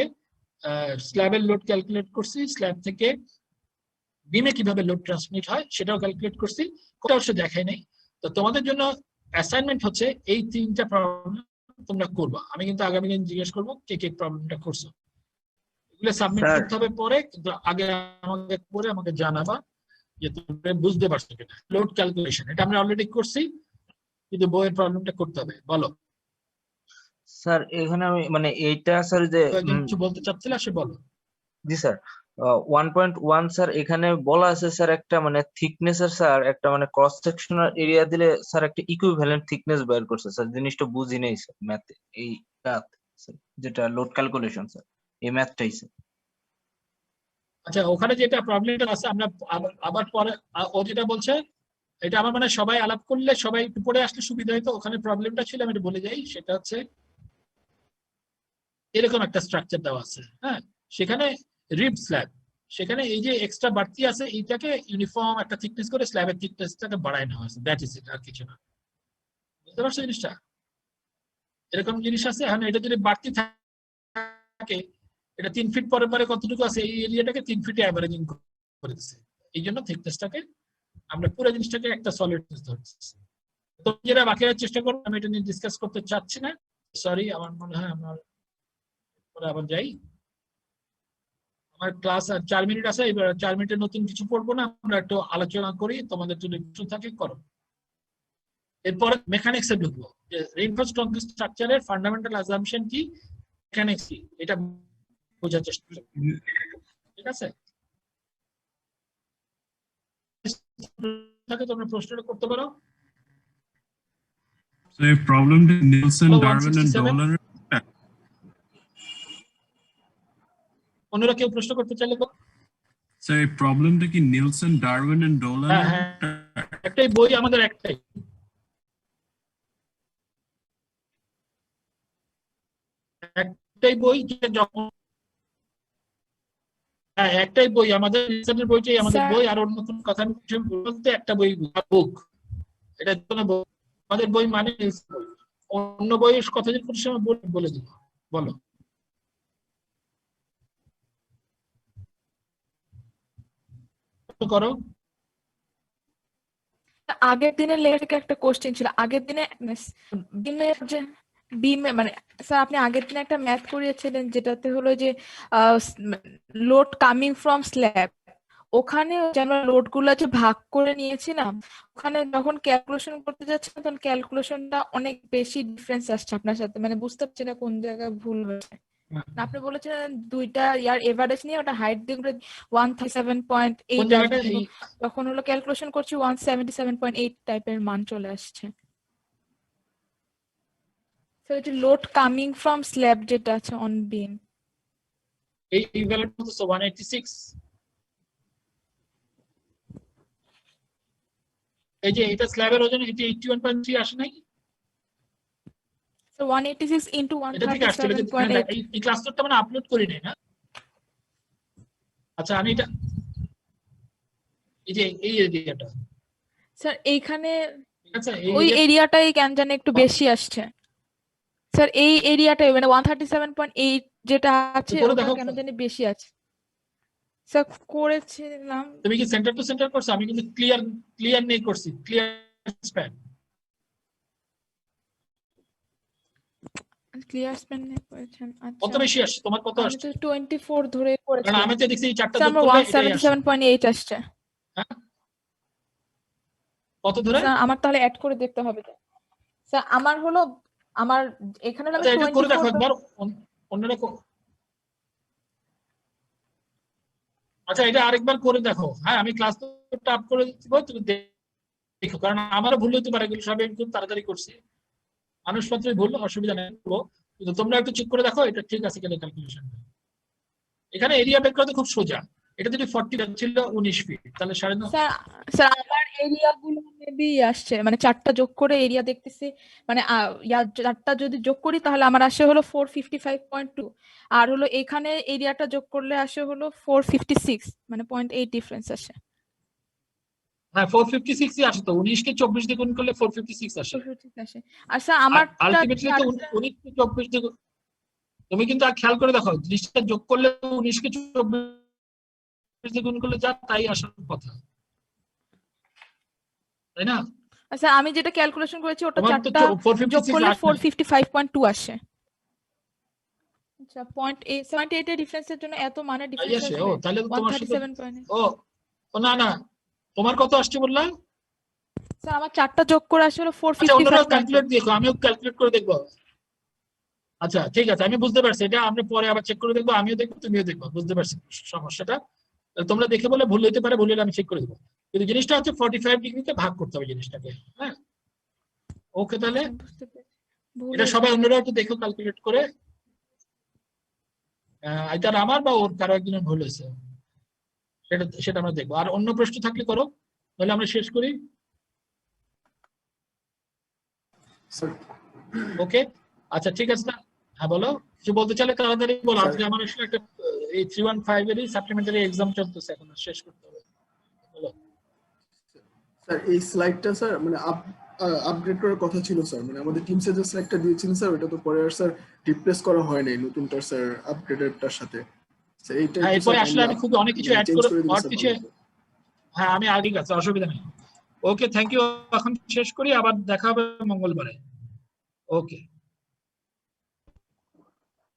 স্ল্যাবের লোড ক্যালকুলেট করছি, স্ল্যাব থেকে বিমে কিভাবে লোড ট্রান্সমিট হয় সেটাও ক্যালকুলেট করছি, কোথাও অবশ্য দেখাই নাই। তো তোমাদের জন্য অ্যাসাইনমেন্ট হচ্ছে এই 3টা প্রবলেম তোমরা করবা। আমি কিন্তু আগামী দিন জিজ্ঞেস করবো কে কে প্রবলেমটা করছো। এগুলো সাবমিট করতে হবে পরে, কিন্তু আগে আমাকে জানাবা যে তুমি বুঝতে পারছো কিনা। লোড ক্যালকুলেশন এটা আমরা অলরেডি করছি, কিন্তু বইয়ের প্রবলেমটা করতে হবে। বলো স্যার, এখানে আমি মানে এইটা স্যার যে একজন কিছু বলতে চাচ্ছিলে, সে বলো। জি স্যার, 1.1 স্যার এখানে বলা আছে স্যার একটা মানে থিকনেসের স্যার একটা মানে ক্রস সেকশনাল এরিয়া দিলে স্যার একটা ইকুইভ্যালেন্ট থিকনেস বের করছে স্যার। জিনিসটা বুঝি নেই স্যার ম্যাথে, এই ম্যাথ যেটা লোড ক্যালকুলেশন স্যার, এই ম্যাথটাই স্যার। আচ্ছা, ওখানে যেটা প্রবলেমটা আছে আমরা আবার পরে, ও যেটা বলছে এটা আমার মানে সবাই আলাপ করলে সবাই একটু পড়ে আসলে সুবিধা হতো। ওখানে প্রবলেমটা ছিল, আমি একটু বলে যাই, সেটা হচ্ছে এরকম একটা স্ট্রাকচার দেওয়া আছে, হ্যাঁ, সেখানে রিব স্ল্যাব, সেখানে এই যে এক্সট্রা বাড়তি আছে এইটাকে ইউনিফর্ম একটা থিকনেস করে স্ল্যাবের থিকনেসটাকে বাড়ায় নেওয়া হয়েছে, দ্যাট ইজ ইট, আর কিছু না। বুঝতে পারছো জিনিসটা? এরকম জিনিস আছে। এখন এটা যদি বাড়তি থাকে, এটা 3 ফিট পরে পরে কতটুকু আছে, এই এরিয়াটাকে 3 ফিটে অ্যাভারেজিং করে দিচ্ছে। এই জন্য থিকনেসটাকে আমরা পুরো জিনিসটাকে একটা সলিড ধরতেছি। তো যেটা বাকি চেষ্টা করবো, আমি এটা নিয়ে ডিসকাস করতে চাচ্ছি না, সরি। আমার মনে হয় আমার পরে আবার যাই, আমার ক্লাস আর 4 মিনিট আছে, এবার 4 মিনিটে নতুন কিছু পড়বো না, আমরা একটু আলোচনা করি, তোমাদের যদি কিছু থাকে করো। এরপরে মেকানিক্সে ঢুকবো, যে রিইনফোর্সড কংক্রিট স্ট্রাকচারের ফান্ডামেন্টাল অ্যাজাম্পশন কি, মেকানিক্স কি, এটা বোঝার চেষ্টা করবো। ঠিক আছে, তোমরা প্রশ্নটা করতে পারো। So a problem to Nielsen, Hello, Darwin, and 167. Dolan. অন্যরা কেউ প্রশ্ন করতে চাইলে So a problem to Nielsen, Darwin, and Dolan. হ্যাঁ হ্যাঁ, একটাই বই আমাদের, একটাই বই, যেটা যখন হ্যাঁ একটাই বই আমাদের, রিসার্চের বইটাই আমাদের স্যার, বই। আর অন্য কোনো কথা বলতে একটা বই, বুক, এটা আমাদের বই মানে অন্য বইয়ের কথা যদি কোনো সময় বলে দিব। বলো করো। আগের দিনের লেখা থেকে একটা কোশ্চেন ছিল, আগের দিনে বিমের যে বিমে মানে স্যার আপনি আগের দিনে একটা ম্যাথ করিয়েছিলেন যেটাতে হলো যে লোড কামিং ফ্রম স্ল্যাব, ওখানে যে আমরা লোড গুলা যে ভাগ করে নিয়েছি না, ওখানে যখন ক্যালকুলেশন করতে যাচ্ছি তখন ক্যালকুলেশনটা অনেক বেশি ডিফারেন্স আসছে আপনার সাথে, মানে বুঝতে পারছি না কোন জায়গায় ভুল হয়েছে। আপনি বলেছেন দুইটা ইয়ার এভারেজ নিয়ে ওটা হাইট দিয়ে 137.8 কোন জায়গাটা আসবে, তখন হলো ক্যালকুলেশন করছি 177.8 টাইপের মান চলে আসছে। সো এটা লোড কামিং ফ্রম স্ল্যাব যেটা আছে অন বিম। এই ভ্যালু তো 186, এই যে এটা স্ল্যাবের ওজন এটা 81.3 আসে নাই, সো 186 ইনটু এটা থেকে আসছিল যে 137.8। এই ক্লাসটা মানে আপলোড করি নাই না। আচ্ছা আমি এটা এই যে এই এরিয়াটা, স্যার এইখানে ঠিক আছে, ওই এরিয়াটাই কেন জানি একটু বেশি আসছে স্যার, এই এরিয়াটাই মানে 137.8 যেটা আছে করে ওটা দেখো কেন জানি বেশি আছে। স্যার করেছিলাম, তুমি কি সেন্টার টু সেন্টার করছো? আমি কিন্তু ক্লিয়ার নেই করছি, ক্লিয়ার স্প্যান। ক্লিয়ার স্প্যান নিয়ে করেছেন। কত আচ্ছা বেশি আসছে তোমার, কত আমি আসছে? তো 24 ধরে কারণ করেছিলাম আমি তো দেখছি এই চারটা স্যার, যোগ আমার করলে এটাই আসে। 177.8 আসছে। হ্যাঁ কত ধরে? স্যার আমার তাহলে অ্যাড করে দেখতে হবে। স্যার আমার হলো আমার এখানে হলো আমি আচ্ছা এটা করে দেখো 24 একবার, অন্যরা আচ্ছা এটা আরেকবার করে দেখো। হ্যাঁ আমি ক্লাসটা আপ করে দিব, তুমি দেখো, কারণ আমারও ভুল হতে পারে, এগুলো সব আমি খুব তাড়াতাড়ি করছি, মানুষপত্রই ভুল, অসুবিধা নেই, কিন্তু তোমরা একটু চেক করে দেখো এটা ঠিক আছে কিনা ক্যালকুলেশন। এখানে এরিয়া বের করতে খুব সোজা, এটা যদি 40 ছিল 19 ফিট, তাহলে 9.5। স্যার স্যার আমার এরিয়া গুলো মেবি আসছে মানে চারটা যোগ করে এরিয়া দেখতেছি, মানে চারটা যদি যোগ করি তাহলে আমার আসে হলো 455.2, আর হলো এখানে এরিয়াটা যোগ করলে আসে হলো 456, মানে 0.8 ডিফারেন্স আসে। হ্যাঁ 456 আসে, তো 19 কে 24 দিয়ে গুণ করলে 456 আসে। 456 আসে। আর স্যার আমার আলটিমেটলি তো 19 কে 24 দিয়ে তুমি কিন্তু আর খেয়াল করে দেখো, জিনিসটা যোগ করলে 19 কে 24 দিয়ে গুণ করলে যা তাই আসার কথা, তাই না? আচ্ছা আমি যেটা ক্যালকুলেশন করেছি ওটা তোমার তো চারটা যোগ 456 করলে আসে নাই। 455.2 আসে। আচ্ছা 0.8 এর ডিফারেন্সের জন্য এত মানে তাই ডিফারেন্স আসে। আসবে। ও তাহলে তো তোমার সাথে 137.8। ও না না, তোমার কত আসছে বললাম? স্যার আমার চারটা যোগ করে আসে হলো আচ্ছা অন্যরা 455.2। ক্যালকুলেট দেখো, আমিও ক্যালকুলেট করে দেখবো। আচ্ছা ঠিক আছে, আমি বুঝতে পারছি, এটা আমরা পরে আবার চেক করে দেখবো, আমিও দেখবো তুমিও দেখবো, বুঝতে পারছি সমস্যাটা। তোমরা দেখে বলে ভুল হতে পারে, ভুল হলে আমি চেক করে দেবো, কিন্তু জিনিসটা হচ্ছে 45 ডিগ্রিতে ভাগ করতে হবে জিনিসটাকে। হ্যাঁ ওকে, তাহলে বুঝতে পেরেছি, ভুল এটা হয়েছে। সবাই অন্যরা একটু দেখো ক্যালকুলেট করে, এটা আমার বা ওর কারো একজনের ভুল হয়েছে, সেটা আমরা দেখবো। আর অন্য প্রশ্ন থাকলে করো, তাহলে আমরা শেষ করি। ওকে আচ্ছা ঠিক আছে। হ্যাঁ বলো, কিছু বলতে চাইলে তাড়াতাড়ি বলো। আজকে আমার আসলে একটা এই 315 এরই সাপ্লিমেন্টারি এক্সাম চলতেছে, এখন শেষ করতে হবে। বলো স্যার এই স্লাইডটা স্যার মানে আপডেট করার কথা ছিল স্যার, মানে আমাদের টিমসে যে স্লাইডটা দিয়েছিলেন স্যার ওটা তো পরে আর স্যার রিপ্লেস করা হয় নাই নতুনটার স্যার আপডেটেডটার সাথে। স্যার এইটা হ্যাঁ একটু এরপরে স্যার আসলে আমি খুব অনেক কিছু অ্যাড চেঞ্জ করে করে দিলে স্যার কিছু, ভালো হতো। হ্যাঁ আমি আগে গেছি, অসুবিধা নেই। ওকে থ্যাংক ইউ, এখন শেষ করি, আবার দেখা হবে মঙ্গলবারে। ওকে।